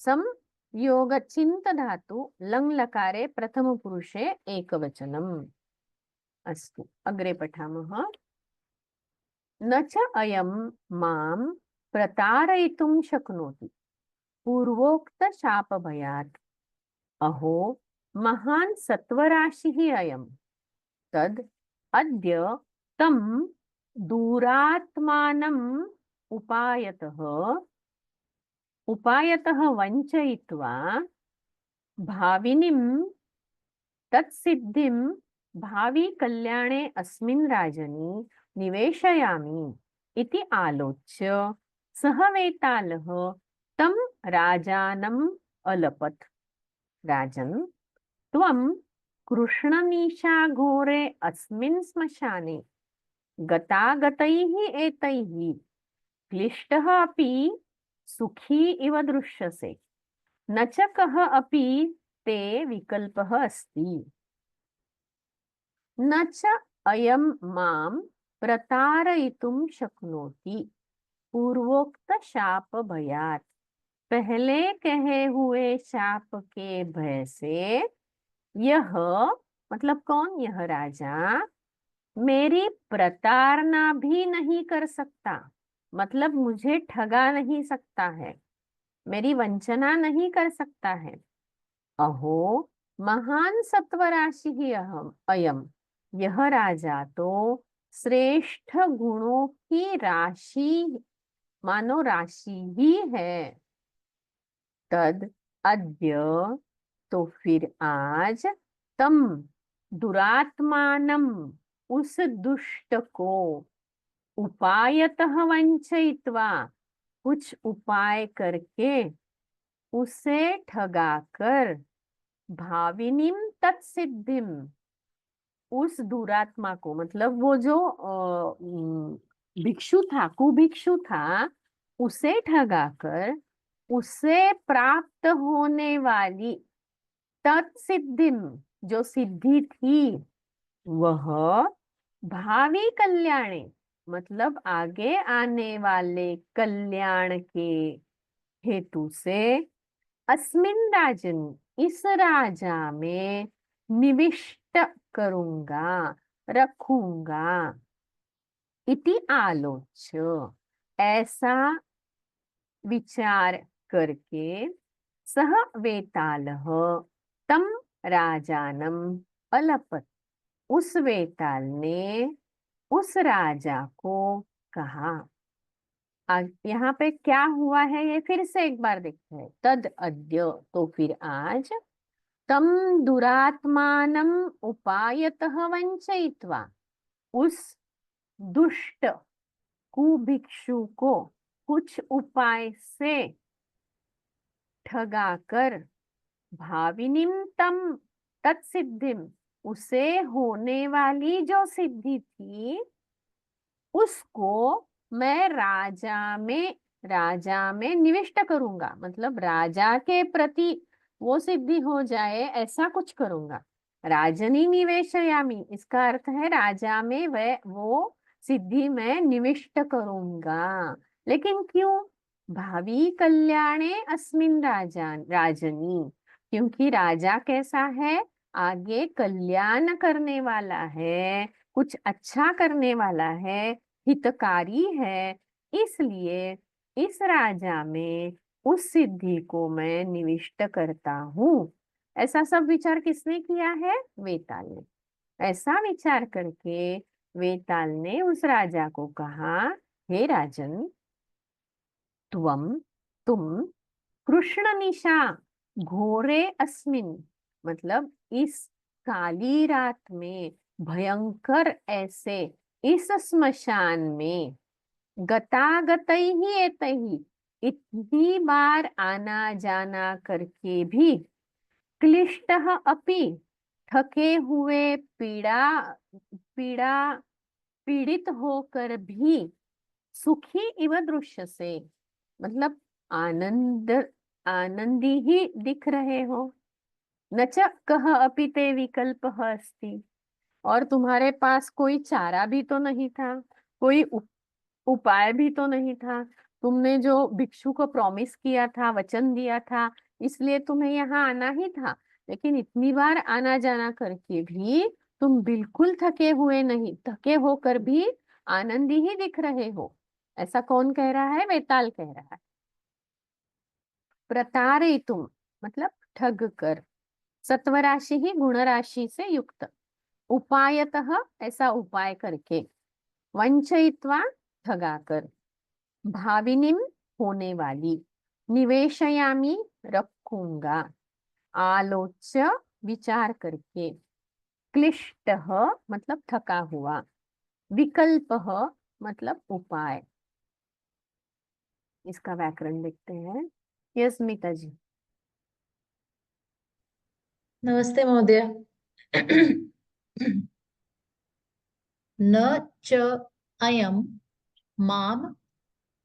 संयोगचिन्त धातु लङ् लकारे प्रथम पुरुषे एकवचनम् अस्तु अग्रे पठामः न च अयं मां प्रतारयितुं शक्नोति पूर्वोक्त शापभयात् अहो महान् सत्वराशिः अयं तद् अद्य तं दूरात्मानम् उपायतः वञ्चयित्वा भाविनीं तत्सिद्धिं भावी कल्याणे अस्मिन् राजनि निवेशयामि इति आलोच्य सः वेतालः तं राजानम् अलपत् राजन् त्वं कृष्णमीशाघोरे अस्मिन् श्मशाने गतागतैः एतैः क्लिष्टः अपि सुखी इव दृश्यसे न च कः अपि ते विकल्पः अस्ति न च अयं मां प्रतारयितुं शक्नोति पूर्वोक्त शाप भयात् पहले कहे हुए शाप के भय से यह मतलब कौन यह राजा मेरी प्रताड़ना भी नहीं कर सकता मतलब मुझे ठगा नहीं सकता है मेरी वंचना नहीं कर सकता है अहो महान सत्वराशि ही अयम यह राजा तो श्रेष्ठ गुणों की राशि मानो राशि ही है तद अद्य तो फिर आज तम दुरात्मानम उस दुष्ट को उपायतः वंचयित्वा कुछ उपाय करके उसे ठगाकर भाविनीम तत्सिद्धिम उस दुरात्मा को मतलब वो जो भिक्षु था कुभिक्षु था उसे ठगाकर उसे प्राप्त होने वाली तत्सिद्धिम जो सिद्धि थी वह भावी कल्याणे मतलब आगे आने वाले कल्याण के हेतु से अस्मिन राजन, इस राजा में निविष्ट करूंगा, रखूंगा। इति आलोच्य, ऐसा विचार करके सह वेतालः तम राजानम अलपत, उस वेताल ने उस राजा को कहा। यहाँ पे क्या हुआ है ये फिर से एक बार देखते हैं। तद अद्य, तो फिर आज, तम दुरात्मानम उपायतः वंचयित्वा, उस दुष्ट कुभिक्षु को कुछ उपाय से ठगाकर, भाविनीम तम तत्सिद्धिम, उसे होने वाली जो सिद्धि थी उसको मैं राजा में निविष्ट करूंगा, मतलब राजा के प्रति वो सिद्धि हो जाए ऐसा कुछ करूंगा। राजनी निवेशयामी, इसका अर्थ है राजा में वह वो सिद्धि मैं निविष्ट करूंगा। लेकिन क्यों? भावी कल्याणे अस्मिन राजनी, क्योंकि राजा कैसा है, आगे कल्याण करने वाला है, कुछ अच्छा करने वाला है, हितकारी है। इसलिए इस राजा में उस सिद्धि को मैं निविष्ट करता हूँ। ऐसा सब विचार किसने किया है? वेताल ने। ऐसा विचार करके वेताल ने उस राजा को कहा, हे राजन, तुम कृष्ण निशा घोरे अस्मिन, मतलब इस काली रात में, भयंकर ऐसे इस स्मशान में, गतागतैहि एतैहि, इतनी बार आना जाना करके भी, क्लिष्टः अपि, थके हुए, पीड़ा पीड़ित होकर भी, सुखी इव दृश्य से, मतलब आनंदी ही दिख रहे हो। न च कः अपि ते विकल्पः अस्ति, और तुम्हारे पास कोई चारा भी तो नहीं था, कोई उपाय भी तो नहीं था। तुमने जो भिक्षु को प्रॉमिस किया था, वचन दिया था, इसलिए तुम्हें यहाँ आना ही था। लेकिन इतनी बार आना जाना करके भी तुम बिल्कुल थके हुए नहीं, थके होकर भी आनंदी ही दिख रहे हो। ऐसा कौन कह रहा है? वेताल कह रहा है। प्रतारयितुम, मतलब ठग कर, सत्वराशि ही गुण राशि से युक्त, उपायतः, ऐसा उपाय करके, वंचयित्वा, ठगाकर, भाविनीम, होने वाली, निवेशयामी, रखूंगा, आलोच्य, विचार करके, क्लिष्टः, मतलब थका हुआ, विकल्पः, मतलब उपाय। इसका व्याकरण देखते हैं। यस स्मिता जी। नमस्ते महोदय। न च अयं मां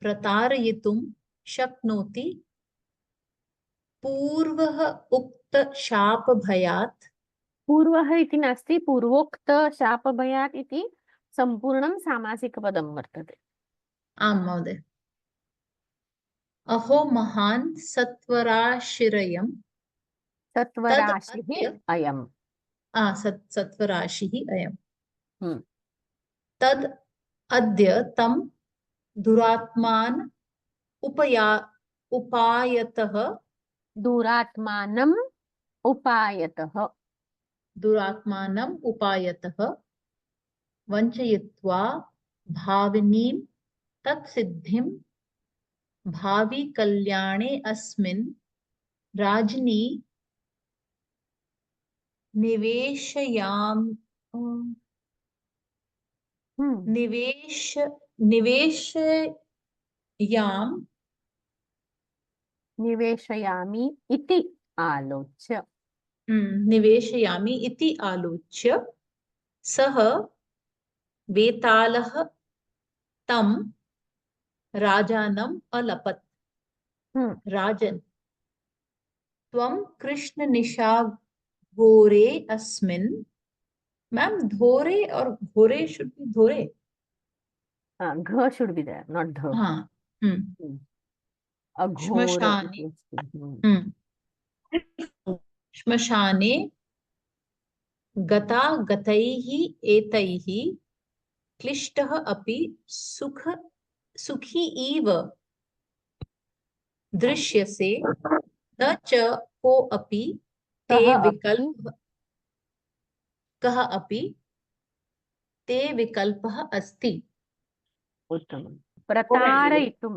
प्रतारयितुं शक्नोति पूर्वः उक्त शापभयात्। पूर्वः इति नास्ति, पूर्वोक्त शापभयात् इति सम्पूर्णं सामासिकपदं वर्तते। आम् महोदय। अहो महान् सत्वराशिरयम्, सत्वराशिः अयम्। सत्वराशिः अयम्। हम्म। तद् अद्य तं दुरात्मान् उपायतः दुरात्मानम् उपायतः वञ्चयित्वा भाविनीं तत्सिद्धिं भावी कल्याणे अस्मिन् राज्ञी निवेशयाम निवेशयामि इति आलोच्य, निवेशयामि इति आलोच्य सः वेतालः तं राजानम् अलपत्। राजन्, त्वं कृष्णनिशाघोरे अस्मिन्। मैम धोरे और घोरे शुड बी धोरे। घ should be there, not ध। हाँ। अघोर श्मशाने इति अस्ति। श्मशाने गता गतैः एतैः क्लिष्टः अपि सुखी इव दृश्यसे न च कोऽपि ते कः अपि ते विकल्पः अस्ति। उत्तमं। प्रतारयितुं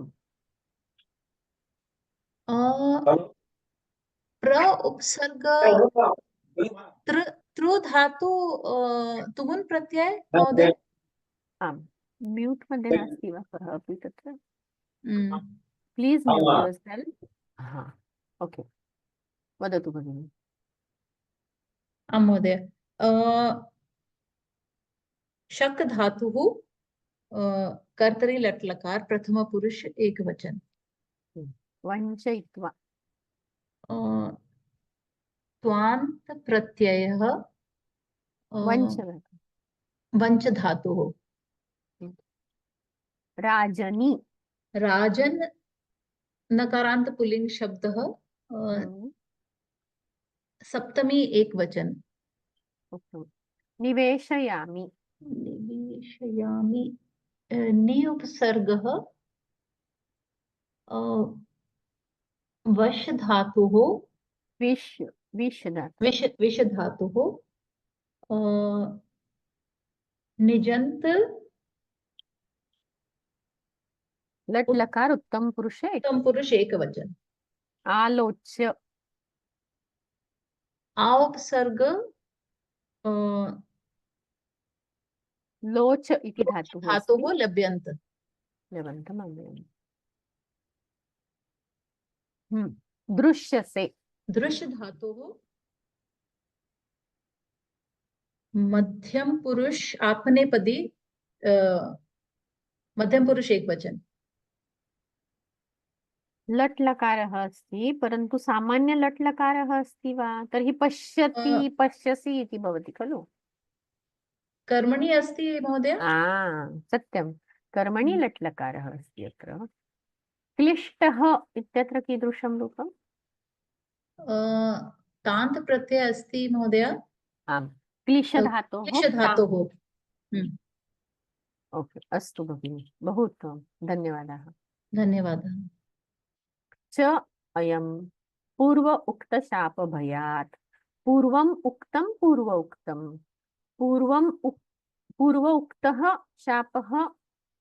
प्र उपसर्ग तृ धातु तुमुन् प्रत्यय महोदय। आम्, म्यूट् मध्ये नास्ति वा कः अपि तत्र? Please mute your self. हा, ओके, वदतु भगिनि। आम् महोदय। शक् धातुः कर्तरि लट् लकार प्रथम पुरुष एकवचन। वञ्चयित्वा त्वान्त प्रत्ययः वञ्च धातुः। राजनी राजन् नकारांत पुल्लिंग शब्दः सप्तमी एकवचन। निवेशयामि निवेशयामि नि उपसर्गः वश धातुः विश् धातु विश धातुः निजंत लट् लकार उत्तम पुरुष एकवचन। आलोच्य आ उपसर्ग लोच इति धातुः धातुः लभ्यन्त। दृश्यसे दृश्य धातुः मध्यम पुरुष आत्मनेपदी मध्यम पुरुष एकवचन। लट् लकारः अस्ति, परन्तु सामान्य लट् लकारः अस्ति वा? तर्हि पश्यति पश्यसि इति भवति खलु? कर्मणि अस्ति महोदय। सत्यं, कर्मणि लट् लकारः अस्ति अत्र। क्लिष्टः इत्यत्र कीदृशं रूपम्? तान्त प्रत्यय अस्ति महोदय। आम्, क्लिश धातोः। ओके, अस्तु भगिनि, बहु उत्तमं, धन्यवादाः। धन्यवादः। च अयं पूर्व उक्तशापभयात् पूर्वम् उक्तं पूर्व उक्तं पूर्व उक्तः शापः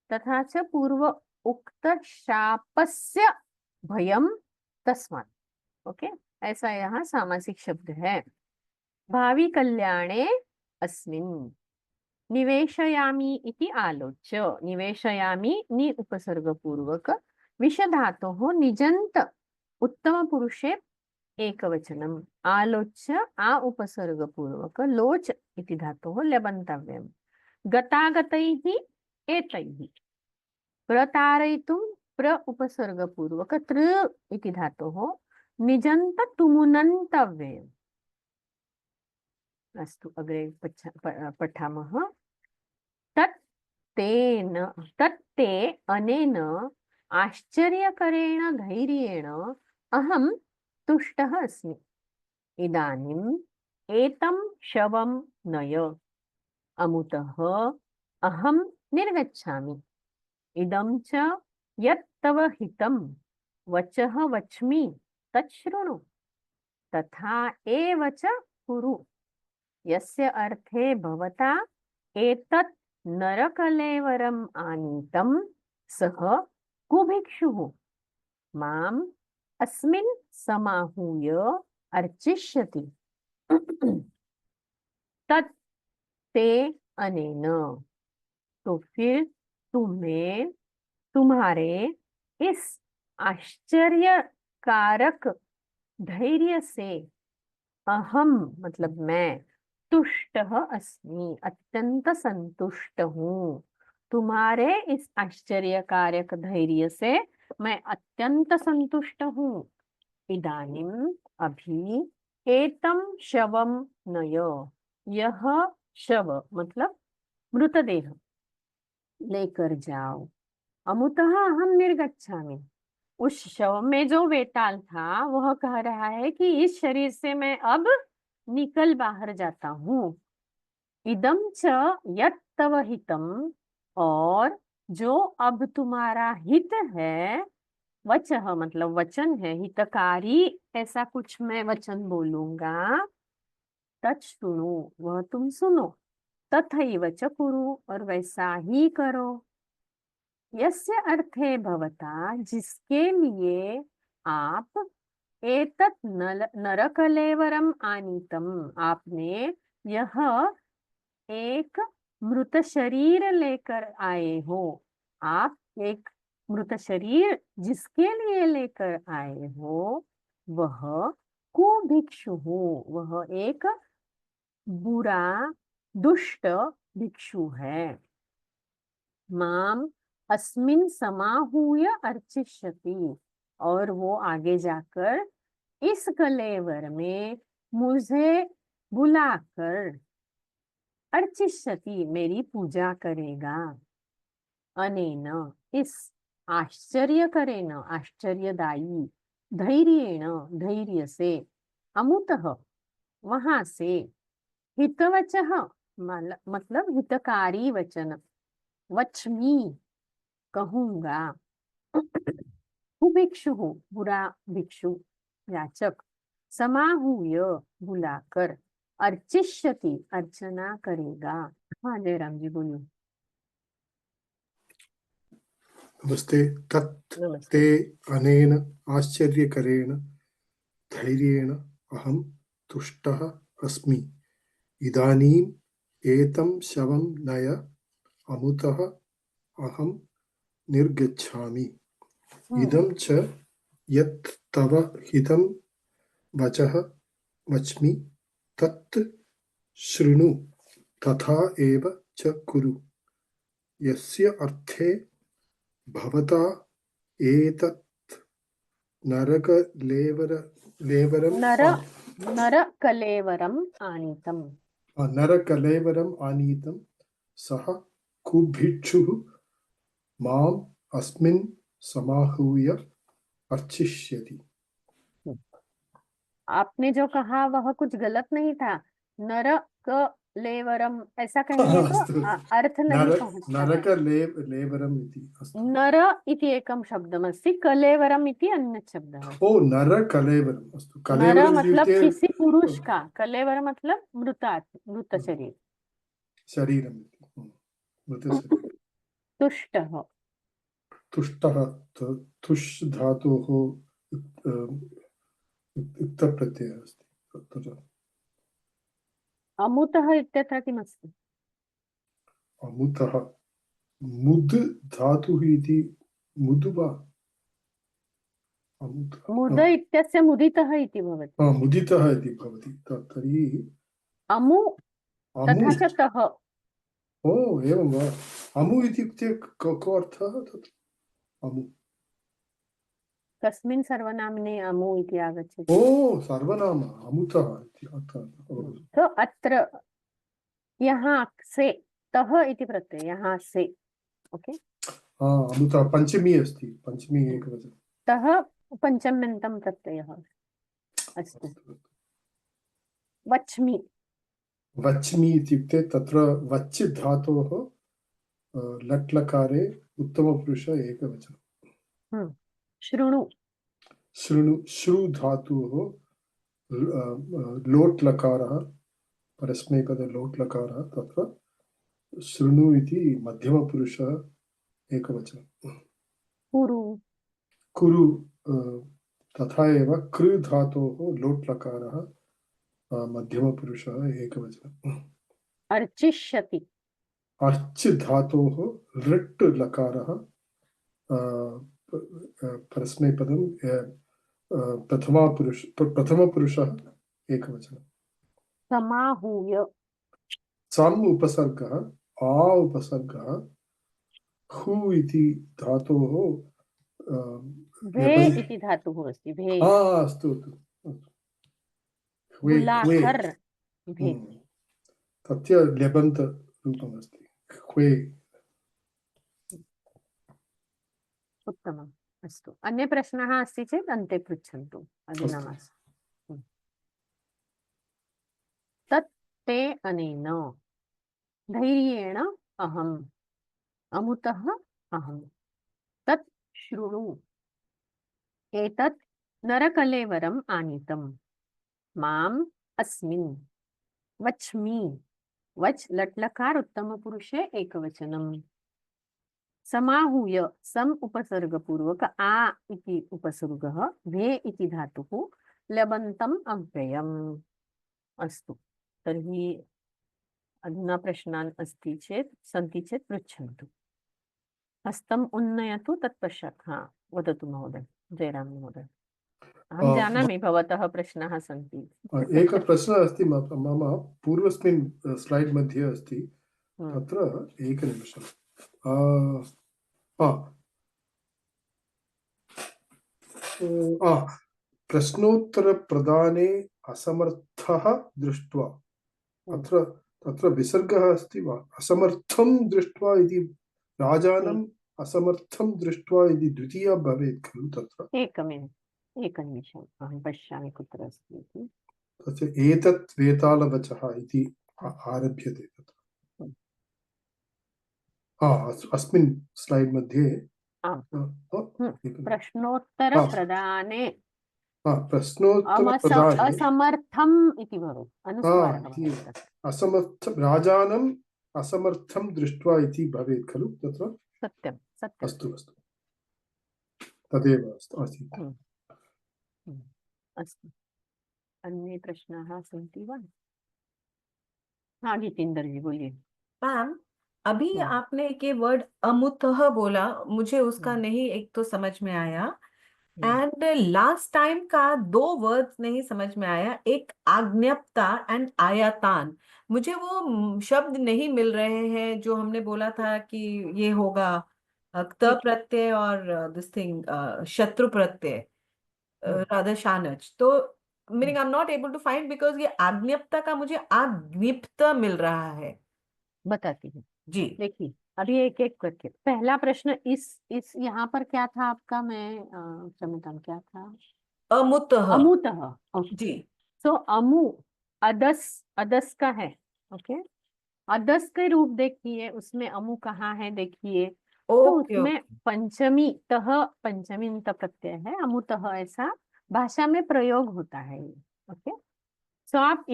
तथा च पूर्व उक्तशापस्य भयं तस्मात्। ओके, ऐसा यहाँ सामासिक शब्द है। भावी कल्याणे अस्मिन् निवेशयामि इति आलोच्य, निवेशयामि नि उपसर्गपूर्वक विषधातोः निजन्त उत्तम पुरुषे एकवचनम् आलोच्य आ उपसर्गपूर्वक लोच इति धातोः लबन्तव्यम्। गतागतैः एतैः प्रतारयितुं प्र उपसर्गपूर्वक तृ इति धातोः निजन्त तुमुनन्तव्यम्। अस्तु, अग्रे पठामः। तत्ते अनेन आश्चर्यकरेण धैर्येण अहं तुष्टः अस्मि। इदानीम् एतं शवं नय, अमुतः अहं निर्गच्छामि। इदं च यत् तव हितं वचः वच्मि तत् शृणु, तथा एव च कुरु। यस्य अर्थे भवता एतत् नरकलेवरम् आनीतं सः कुभिक्षुः माम् अस्मिन् समाहूय अर्चिष्यति। तत् ते अनेन, तो फिर तुम्हें तुम्हारे इस आश्चर्यकारक धैर्य से अहम मतलब मैं तुष्टः अस्मि, अत्यंत संतुष्ट हूँ। तुम्हारे इस आश्चर्यकारक धैर्य से मैं अत्यंत संतुष्ट हूँ। इदानीम अभी एतम शवम नय, यह शव मतलब मृतदेह लेकर जाओ। अमुतः अहम निर्गच्छामि, उस शव में जो वेताल था वह कह रहा है कि इस शरीर से मैं अब निकल बाहर जाता हूँ। इदम च यत् तव हितम, और जो अब तुम्हारा हित है, वचः मतलब वचन है, हितकारी ऐसा कुछ मैं वचन बोलूंगा, तत् सुनो वह तुम सुनो, तथैव च कुरु और वैसा ही करो। यस्य अर्थे भवता जिसके लिए आप एतत् नरकलेवरम आनीतम, आपने यह एक मृत शरीर लेकर आए हो। आप एक मृत शरीर जिसके लिए लेकर आए हो वह कुभिक्षु हो, वह एक बुरा दुष्ट भिक्षु है। माम अस्मिन समाहूय अर्चिष्यति, और वो आगे जाकर इस कलेवर में मुझे बुलाकर अर्चिष्यति मेरी पूजा करेगा। अनेन इस आश्चर्य करेन आश्चर्यदायी, धैर्येण धैर्य से, अमुतः वहां से, हितवचः मतलब हितकारी वचन, वच्मि कहूंगा, कुभिक्षु बुरा भिक्षु याचक, समाहूय बुलाकर, अर्चिष्यति अर्चना करेगा। हाँ जयराम जी बोलिए। नमस्ते। तत् नमस्ते। ते अनेन आश्चर्यकरेण धैर्येण अहं तुष्टः अस्मि। इदानीम् एतं शवं नय, अमुतः अहं निर्गच्छामि। इदं च यत् तव हितं वचः वच्मि तत् शृणु, तथा एव च कुरु। यस्य अर्थे भवता एतत् नरकलेवरम् नरकलेवरम् आनीतम्, नरकलेवरम् आनीतं सः कुभिक्षुः माम् अस्मिन् समाहूय अर्चिष्यति। आपने जो कहा वह कुछ गलत नहीं था। नरकलेवरम ऐसा कहेंगे तो अर्थ नहीं पहुंचता है। नरकलेवरम् इति अस्ति। नर इति एकं शब्दमस्ति, कलेवरम इति अन्यत् शब्दः। ओ नरकलेवरम् अस्तु। नर कलेवरम् मतलब इत्युक्ते किसी पुरुष का, कलेवर मतलब मृत शरीर। शरीरम् इति। मृतशरीरम्। तुष्टः, तुष्टः तुष् धातोः युक्तप्रत्ययः अस्ति। अमुतः इत्यत्र किमस्ति? अमुतः मुद् धातुः इति मुदु वा? मुद इत्यस्य मुदितः इति भवति। मुदितः इति भवति। तर्हि अमु अमु। तथा च तः। ओ एवं वा? अमु इत्युक्ते को अर्थः तत्? अमु कस्मिन् सर्वनाम्ने अमु इति आगच्छति? ओ सर्वनाम अमुतः इति अर्थः। तो अत्र यहाँ से तः इति प्रत्यय, यहाँ से। ओके, अमुतः पञ्चमी अस्ति, पञ्चमी एकवचनं। तः पञ्चम्यन्तं प्रत्ययः अस्ति। वच्मि, वच्मि इत्युक्ते तत्र वच् धातोः लट् लकारे उत्तमपुरुष एकवचनं। शृणु, शृणु श्रु धातोः लोट् लकारः, परस्मैपद लोट् लकारः, तत्र शृणु इति मध्यमपुरुषः एकवचनं। कुरु, कुरु तथा एव कृ धातोः लोट् लकारः मध्यमपुरुषः एकवचनम्। अर्चिष्यति, अर्च् धातोः लृट् लकारः परस्मैपदं प्रथमपुरुषः एकवचनं। समाहूय, सम् उपसर्गः, आ उपसर्गः, हु इति धातोः भे इति धातुः अस्ति। भे अस्तु। बुलाकर, भे तस्य ल्यबन्त रूपमस्ति ह्वे। उत्तमम्। अस्तु, अन्य प्रश्नः अस्ति चेत् अन्ते पृच्छन्तु अधुना अस्तु। मास्तु। तत् ते अनेन धैर्येण अहम् अमुतः अहम् तत् शृणु एतत् नरकलेवरम् आनीतम् माम् अस्मिन् वच्मि वच् लट्लकार उत्तमपुरुषे एकवचनम् समाहूय सम उपसर्गपूर्वक आ इति उपसर्गः भे इति धातुः लबन्तम् अव्ययम्। अस्तु, तर्हि अधुना प्रश्नान् सन्ति चेत् पृच्छन्तु। हस्तम् उन्नयतु, तत्पश्चात् वदतु महोदय, जयराम महोदय। अहं जानामि भवतः प्रश्नाः सन्ति। एकः प्रश्नः अस्ति मम पूर्वस्मिन् स्लैड् मध्ये अस्ति, तत्र एकनिमिषम्। प्रश्नोत्तरप्रदाने असमर्थः दृष्ट्वा, तत्र विसर्गः अस्ति वा? असमर्थं दृष्ट्वा इति, राजानम् असमर्थं दृष्ट्वा इति द्वितीया भवेत् खलु तत्र? एकनिमिषम्, अहं पश्यामि कुत्र अस्ति इति। तस्य एतत् वेतालवचः इति आरभ्यते तत्र। अस्मिन् स्लैड् मध्ये प्रश्नोत्तरप्रदाने प्रश्नोत्तरप्रदाने असमर्थम् इति भवेत्, अनुस्वारः भवेत्। असमर्थं, राजानम् असमर्थं दृष्ट्वा इति भवेत् खलु तत्र? सत्यं सत्यम्। अस्तु अस्तु, तदेव आसीत्। अस्तु, अन्ये प्रश्नाः सन्ति वा? हाँ जितेंद्र जी बोलिए। मैम, अभी आपने एक ये वर्ड अमुतः बोला, मुझे उसका नहीं एक तो समझ में आया, एंड लास्ट टाइम का 2 वर्ड्स नहीं समझ में आया, एक आज्ञप्ता एंड आयातान। मुझे वो शब्द नहीं मिल रहे हैं जो हमने बोला था कि ये होगा त प्रत्यय और दिस थिंग शत्रु प्रत्यय, रादर शानच। तो meaning I am not able to find, because ये आज्ञप्ता का मुझे आज्ञिप्त मिल रहा है। बताती हूँ जी, देखिए, अभी एक एक करके। पहला प्रश्न इस यहाँ पर क्या था आपका? मैं क्षम्यतां, क्या था? अमुतः। अमुतः। जी, सो अमु अदस का है। ओके, अदस के रूप देखिए, उसमें अमु कहाँ है देखिए। तो उसमें पंचमी त प्रत्यय है, अमुतः ऐसा भाषा में प्रयोग होता है। ओके, सो आप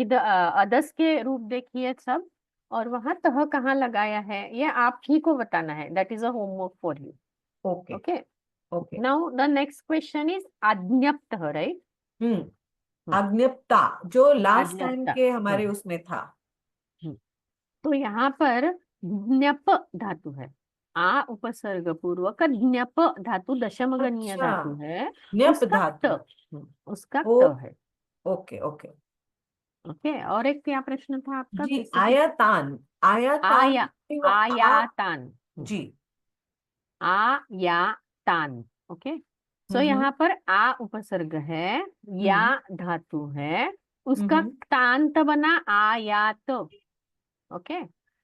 अदस के रूप देखिए सब, और वहां तह कहाँ लगाया है ये आप ही को बताना है। That is a homework for you. Okay okay, okay. Now the next question is आज्ञप्तः, राइट? आज्ञप्ता जो लास्ट टाइम आज्ञप्ता, के हमारे उसमें था। तो यहाँ पर ज्ञप धातु है, आ उपसर्ग पूर्वक ज्ञप धातु दशमगणीय धातु है, ज्ञप धातु, उसका त है। ओके ओके ओके, और एक क्या प्रश्न था आपका? जी, आयातान। आयातान आयातान जी, आयातान। ओके, सो यहाँ पर आ उपसर्ग है, या धातु है, उसका तांत बना आयात। ओके,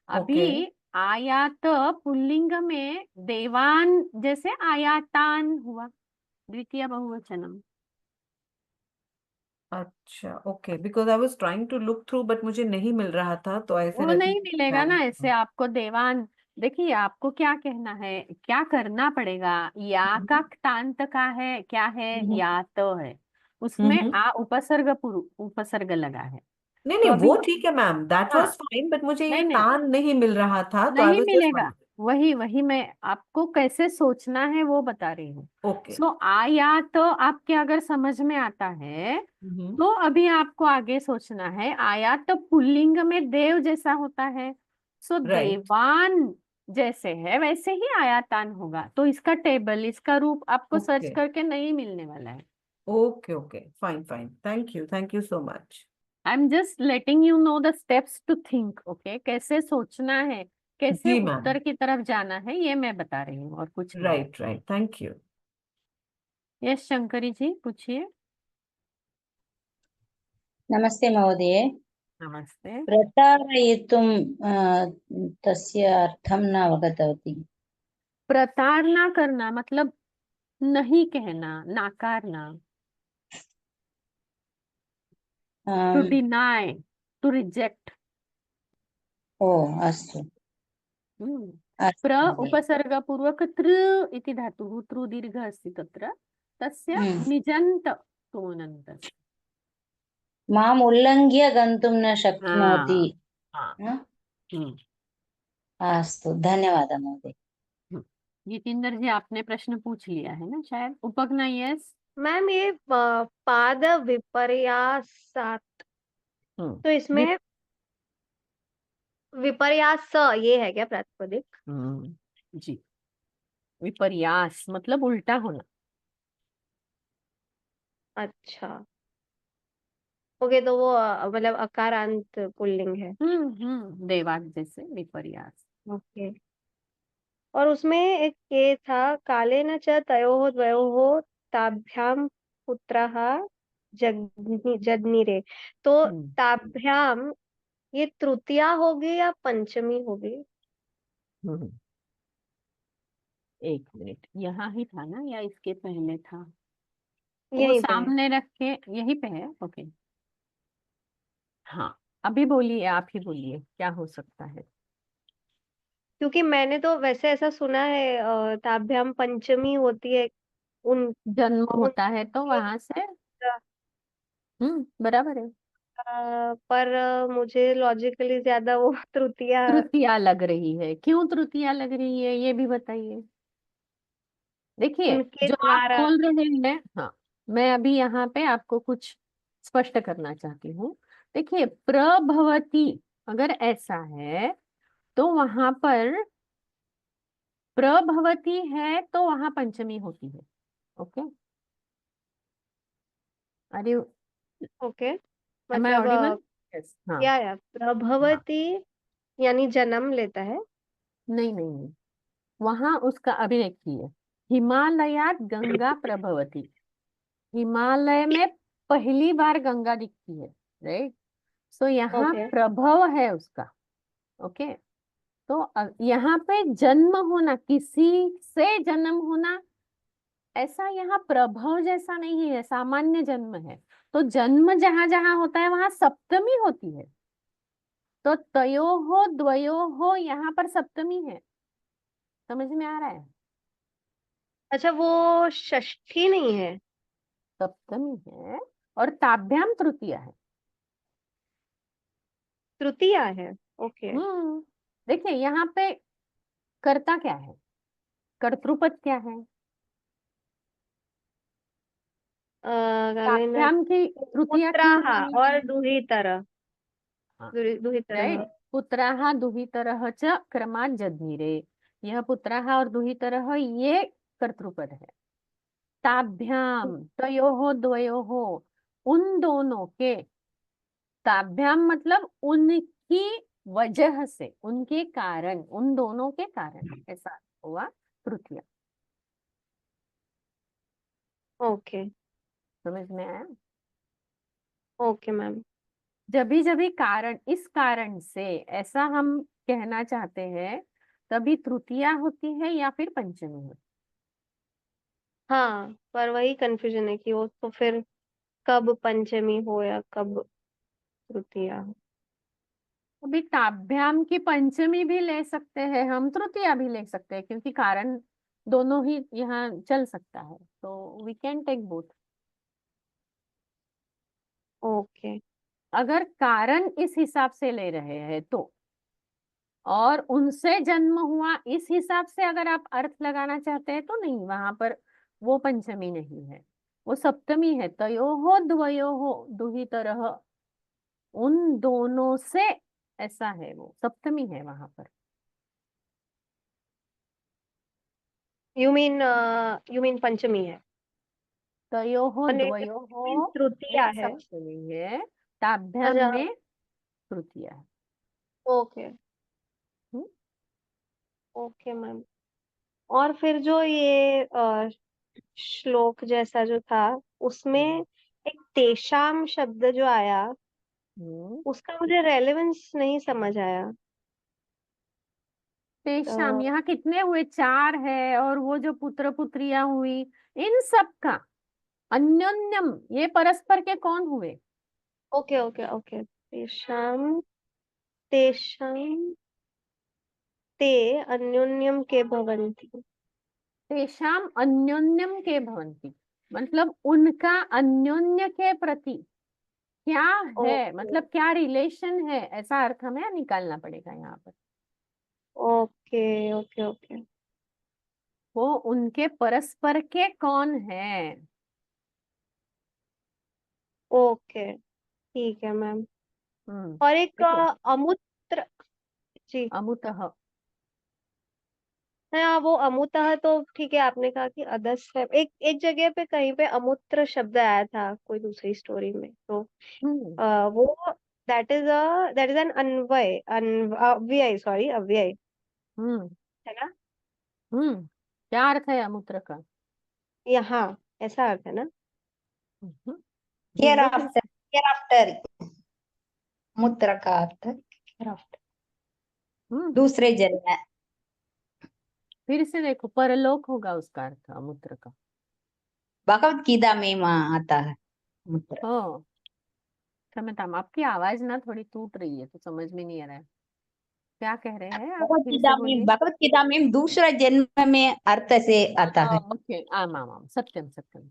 अभी आयात पुल्लिंग में देवान जैसे आयातान हुआ, द्वितीय बहुवचनम। अच्छा okay, because I was trying to look through but मुझे नहीं मिल रहा था, तो ऐसे वो नहीं मिलेगा ना ऐसे आपको देवान। देखिए, आपको क्या कहना है, क्या करना पड़ेगा? या का तांत का है, क्या है? या तो है, उसमें आ उपसर्ग लगा है। नहीं तो नहीं, अभी वो ठीक है ma'am, that was fine, but मुझे ये नहीं तान नहीं मिल रहा था, तो आई नहीं वाज जस्ट मिलेगा। वही मैं आपको कैसे सोचना है वो बता रही हूँ। ओके। सो आया तो आपके अगर समझ में आता है तो अभी आपको आगे सोचना है। आया तो पुल्लिंग में देव जैसा होता है, सो देवान जैसे है वैसे ही आयातान होगा। तो इसका टेबल, इसका रूप आपको सर्च करके नहीं मिलने वाला है। Okay okay, fine fine, thank you so much. I am just letting you know the steps to think. Okay, कैसे सोचना है, कैसे जी मैम, उत्तर की तरफ जाना है, ये मैं बता रही हूँ और कुछ नहीं। Right, thank you. Yes Shankari ji, पूछिए। नमस्ते महोदये। नमस्ते। प्रतारयितुं तस्य अर्थं न अवगतवती। प्रताड़ना करना मतलब नहीं कहना, नाकारना, to um, deny, to reject. ओ अस्तु प्र अस्तु महोदय। उपसर्गपूर्वक तृ इति धातुः, तृ दीर्घ अस्ति तत्र, तस्य हम्म। निजन्त तोनन्तस्य। माम् उल्लङ्घ्य गन्तुं न शक्नोति। हाँ, न? हम्म, अस्तु, धन्यवादः महोदय। जितेंद्र जी आपने प्रश्न पूछ लिया है ना शायद। उपज्ञा यस। मैम ये पाद विपर्यासात, तो इसमें विपर्यास ये है क्या प्रातिपदिक? जी, विपर्यास मतलब उल्टा होना। अच्छा, ओके, तो वो मतलब अकारांत पुल्लिंग है। देवाक जैसे विपर्यास। ओके। और उसमें एक ये था, कालेन च तयोः द्वयोः ताभ्याम पुत्रः जग्निरे, तो ताभ्याम ये तृतीया होगी या पंचमी होगी? एक मिनट, यहाँ ही था ना या इसके पहले था? वो यहीं पे है। सामने रख के यहीं पे है। ओके, हाँ, अभी बोलिए, आप ही बोलिए क्या हो सकता है। क्योंकि मैंने तो वैसे ऐसा सुना है, ताभ्याम पंचमी होती है उन जन्म उन होता है तो वहां से बराबर है। पर मुझे लॉजिकली ज्यादा वो तृतीया तृतीया लग रही है, क्यों तृतीया लग रही है ये भी बताइए। देखिए, उनके जो आप द्वारा। बोल रहे हैं, हाँ, मैं अभी यहाँ पे आपको कुछ स्पष्ट करना चाहती हूँ। देखिए, प्रभवती अगर ऐसा है तो वहां पर प्रभवती है तो वहां पंचमी होती है। ओके, अरे, ओके, एम आई मतलब ऑडिबल? यस, हाँ। या हाँ, प्रभवती यानी जन्म लेता है। नहीं नहीं नहीं, वहां उसका अभी देखिए, हिमालयात गंगा प्रभवती, हिमालय में पहली बार गंगा दिखती है, राइट? सो यहाँ ओके, प्रभव है उसका। ओके, तो यहाँ पे जन्म होना, किसी से जन्म होना, ऐसा यहाँ प्रभव जैसा नहीं है, सामान्य जन्म है। तो जन्म जहां जहां होता है वहां सप्तमी होती है। तो तयोहो द्वयोहो यहाँ पर सप्तमी है। समझ में आ रहा है? अच्छा, वो षष्ठी नहीं है? सप्तमी है और ताभ्याम तृतीया है। तृतीया है। ओके। देखिए यहाँ पे कर्ता क्या है, कर्तृपद क्या है? कालीन ताभ्याम की तृतीया क्यों पुत्राः नहीं और है? दुहितर, हाँ, दुहितरः। राइट, पुत्राः दुहितरः च क्रमात् जज्ञिरे। यह पुत्राः और दुहितरः ये कर्तृपद है। ताभ्याम तयोः द्वयोः, उन दोनों के, ताभ्याम मतलब उनकी वजह से, उनके कारण, उन दोनों के कारण, ऐसा हुआ तृतीया। ओके। समझ में आया? Okay ma'am. जभी जभी कारण, इस कारण से ऐसा हम कहना चाहते हैं, तभी तृतीया होती है या फिर पंचमी होती हाँ, पर वही कंफ्यूजन है कि वो तो फिर कब पंचमी हो या कब तृतीया हो। है। अभी ताभ्याम की पंचमी भी ले सकते हैं हम, तृतीया भी ले सकते हैं, क्योंकि कारण दोनों ही यहाँ चल सकता है, तो we can take both. Okay. अगर कारण इस हिसाब से ले रहे हैं तो, और उनसे जन्म हुआ इस हिसाब से अगर आप अर्थ लगाना चाहते हैं तो नहीं, वहां पर वो पंचमी नहीं है, वो सप्तमी है। तयोहो द्वयोहो दुहितरः, उन दोनों से, ऐसा है, वो सप्तमी है वहां पर। यू मीन पंचमी है तयोहो और द्वयोहो तृतीया में है। सप्तमी है, ताभ्याम अच्छा। में तृतीया है। ओके। हम्म? Okay ma'am. और फिर जो ये श्लोक जैसा जो था, उसमें एक तेषाम शब्द जो आया, हम्म। उसका मुझे रेलेवेंस नहीं समझ आया। तेषाम, यहाँ कितने हुए? 4 है, और वो जो पुत्र पुत्रियां हुई, इन सब का अन्योन्यम, ये परस्पर के कौन हुए? Okay okay okay. तेषां तेषां ते अन्योन्यम के भवन्ति। तेषाम अन्योन्यम के भवन्ति, मतलब उनका अन्योन्य के प्रति क्या है, ओके मतलब क्या रिलेशन है, ऐसा अर्थ हमें निकालना पड़ेगा यहाँ पर। Okay okay okay. वो उनके परस्पर के कौन है? ओके ठीक है मैम। हम्म, और एक देखो, अमूत्र। जी अमुतः। हाँ, वो अमूतः तो ठीक है, आपने कहा कि अदस है। एक एक जगह पे कहीं पे अमूत्र शब्द आया था कोई दूसरी स्टोरी में, तो हम्म वो दैट इज एन अन्वय अव्यय, सॉरी अव्यय, हम्म है ना? क्या अर्थ है अमूत्र का? यहाँ ऐसा अर्थ है ना? हम्म, बोल हियर दो फिर आफ्टर, से। हियर आफ्टर, मूत्र का अर्थ हियर आफ्टर, हम्म दूसरे जन्म में। फिर से देखो, परलोक होगा उसका अर्थ अमूत्र का। भगवत गीता में आता है मूत्र। ओ, क्षमता, आपकी आवाज ना थोड़ी टूट रही है, तो समझ में नहीं आ रहा है, क्या कह रहे हैं आप? फिर से बोलिए। भगवत गीता में दूसरा जन्म में अर्थ से आता है। ओके, आम आम आम, सत्यम सत्यम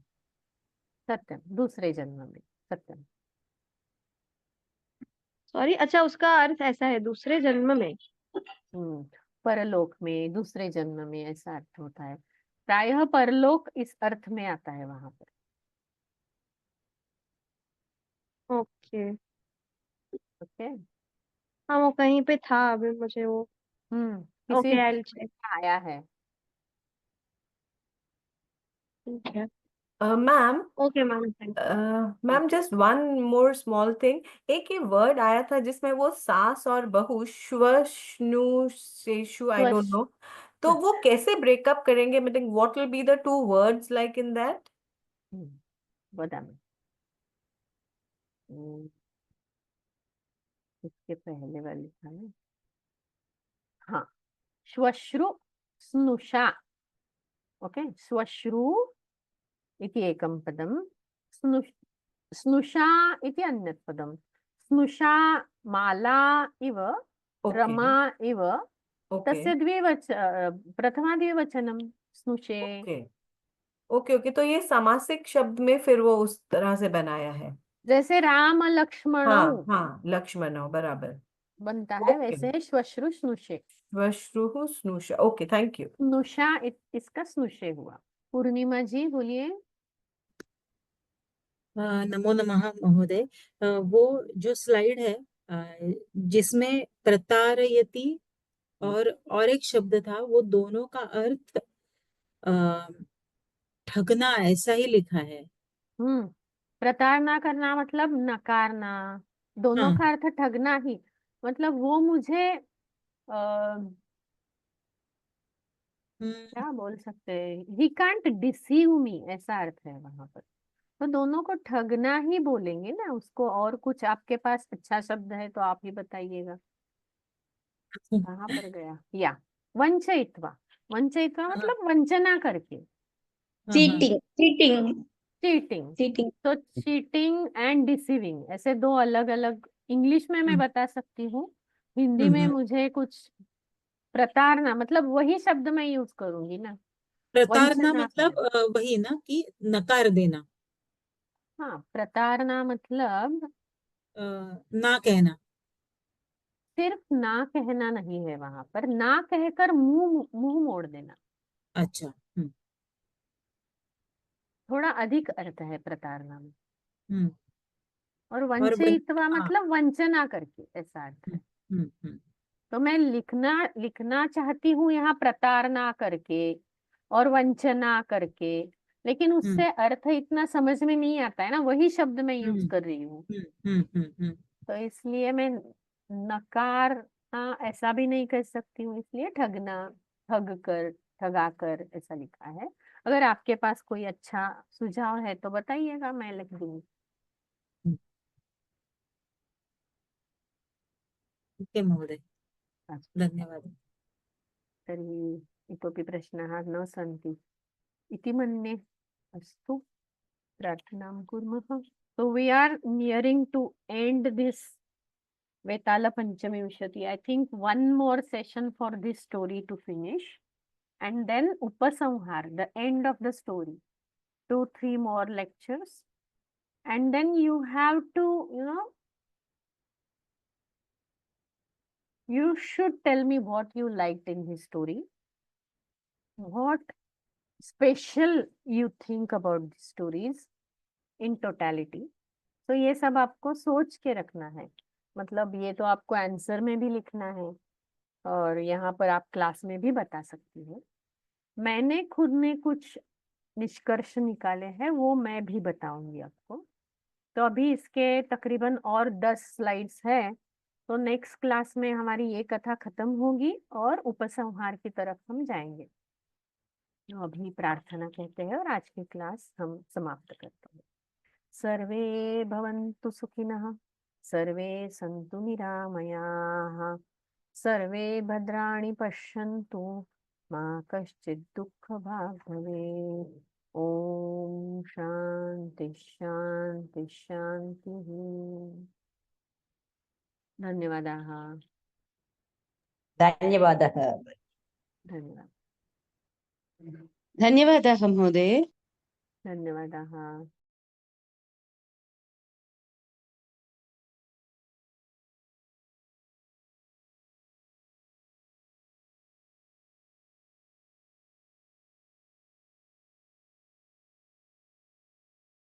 सत्यम, दूसरे जन्म में, सत्यम। सॉरी, अच्छा उसका अर्थ ऐसा है, दूसरे जन्म में। हम्म परलोक में, दूसरे जन्म में, ऐसा अर्थ होता है। प्रायः परलोक इस अर्थ में आता है वहां पर। ओके। ओके। हाँ वो कहीं पे था, अभी मुझे वो। किसी ओके, आई विल में चेक। आया है। ठीक है। Ma'am, okay ma'am, thank you. हाँ, ma'am just one more small thing. एक ये वर्ड आया था जिसमें वो सास और बहू, श्व श्नु शेषु, आई डोंट स्वश नो, तो वो कैसे ब्रेकअप करेंगे? मतलब what will be the two words like in that? बता मैं। हम्म, इसके पहले वाली था ना। हाँ, श्वश्रु स्नुषा। ओके, श्वश्रु इति एकं पदं, स्नु स्नुषा इति अन्यत् पदं। स्नुषा माला इव, ओके रमा इव, ओके तस्य प्रथमा द्विवचनं स्नुषे। ओके ओके ओके, तो ये सामासिक शब्द में फिर वो उस तरह से बनाया है। जैसे राम लक्ष्मणौ हाँ हाँ, लक्ष्मण हो, बराबर। बनता है, ओके, वैसे श्वश्रु स्नुषे। श्वश्रुः स्नुषा। Okay, thank you. स्नुषा इसका स्नुषे हुआ। पूर्णिमा जी बोलिए। नमो नमः महोदय। वो जो स्लाइड है जिसमें प्रतारयति और एक शब्द था, वो दोनों का अर्थ अ, ठगना ऐसा ही लिखा है। हम्म प्रताड़ना करना मतलब नकारना, दोनों हाँ। का अर्थ ठगना ही। मतलब वो मुझे हम्म, क्या बोल सकते हैं, ही कांट डिसीव मी, ऐसा अर्थ है वहां पर। तो दोनों को ठगना ही बोलेंगे ना उसको। और कुछ आपके पास अच्छा शब्द है तो आप ही बताइएगा। कहाँ पर गया? या वंचयित्वा। वंचयित्वा हाँ मतलब वंचना करके, हाँ हाँ। Cheating, cheating, cheating. चीटिंग। तो चीटिंग एंड डिसीविंग, ऐसे दो अलग अलग। इंग्लिश में मैं हम्म, बता सकती हूँ, हिंदी में हम्म। मुझे कुछ प्रताड़ना, मतलब वही शब्द मैं यूज करूंगी ना, प्रताड़ना वंचना है। मतलब वही ना कि नकार देना, हाँ, प्रताड़ना मतलब ना कहना। सिर्फ ना कहना नहीं है वहां पर, ना कहकर मुंह मुंह मोड़ देना। अच्छा। थोड़ा अधिक अर्थ है प्रताड़ना में। हम्म। और और वंचयित्वा हाँ। मतलब वंचना करके, ऐसा अर्थ है। हम्म। तो मैं लिखना लिखना चाहती हूँ यहाँ प्रताड़ना करके और वंचना करके, लेकिन हम्म उससे अर्थ इतना समझ में नहीं आता है ना, वही शब्द मैं यूज हम्म कर रही हूँ। हम्म। तो इसलिए मैं नकार, हाँ, ऐसा भी नहीं कर सकती हूँ, इसलिए ठगना, ठग कर, ठगा कर, ऐसा लिखा है। अगर आपके पास कोई अच्छा सुझाव है तो बताइएगा, मैं लिख दूंगी। ठीक है महोदय, अच्छा। धन्यवाद। तर्हि इतोपि प्रश्नाः न सन्ति इति मन्ये। अस्तु, प्रार्थनां कुर्मः। So we are nearing to end this Vetala Panchamivshati. I think one more session for this story to finish, and then Upasamhar, the end of the story. 2-3 more lectures, and then you have to, you should tell me what you liked in his story, what special you think about the stories in totality. तो ये सब आपको सोच के रखना है, मतलब ये तो आपको आंसर में भी लिखना है और यहाँ पर आप क्लास में भी बता सकती है। मैंने खुद में कुछ निष्कर्ष निकाले हैं, वो मैं भी बताऊंगी आपको। तो अभी इसके तकरीबन और 10 स्लाइड्स है, तो नेक्स्ट क्लास में हमारी ये कथा खत्म होगी और उपसंहार की तरफ हम जाएंगे। तो अभी प्रार्थना कहते हैं और आज की क्लास हम समाप्त करते हैं। सर्वे भवन्तु सुखिनः, सर्वे सन्तु निरामयाः, सर्वे भद्राणि पश्यन्तु, मा कश्चित् दुःखभाग् भवेत्। ॐ शान्ति शान्ति शान्तिः। धन्यवादाः। धन्यवादः। धन्यवाद। धन्यवादाः महोदय। धन्यवादाः।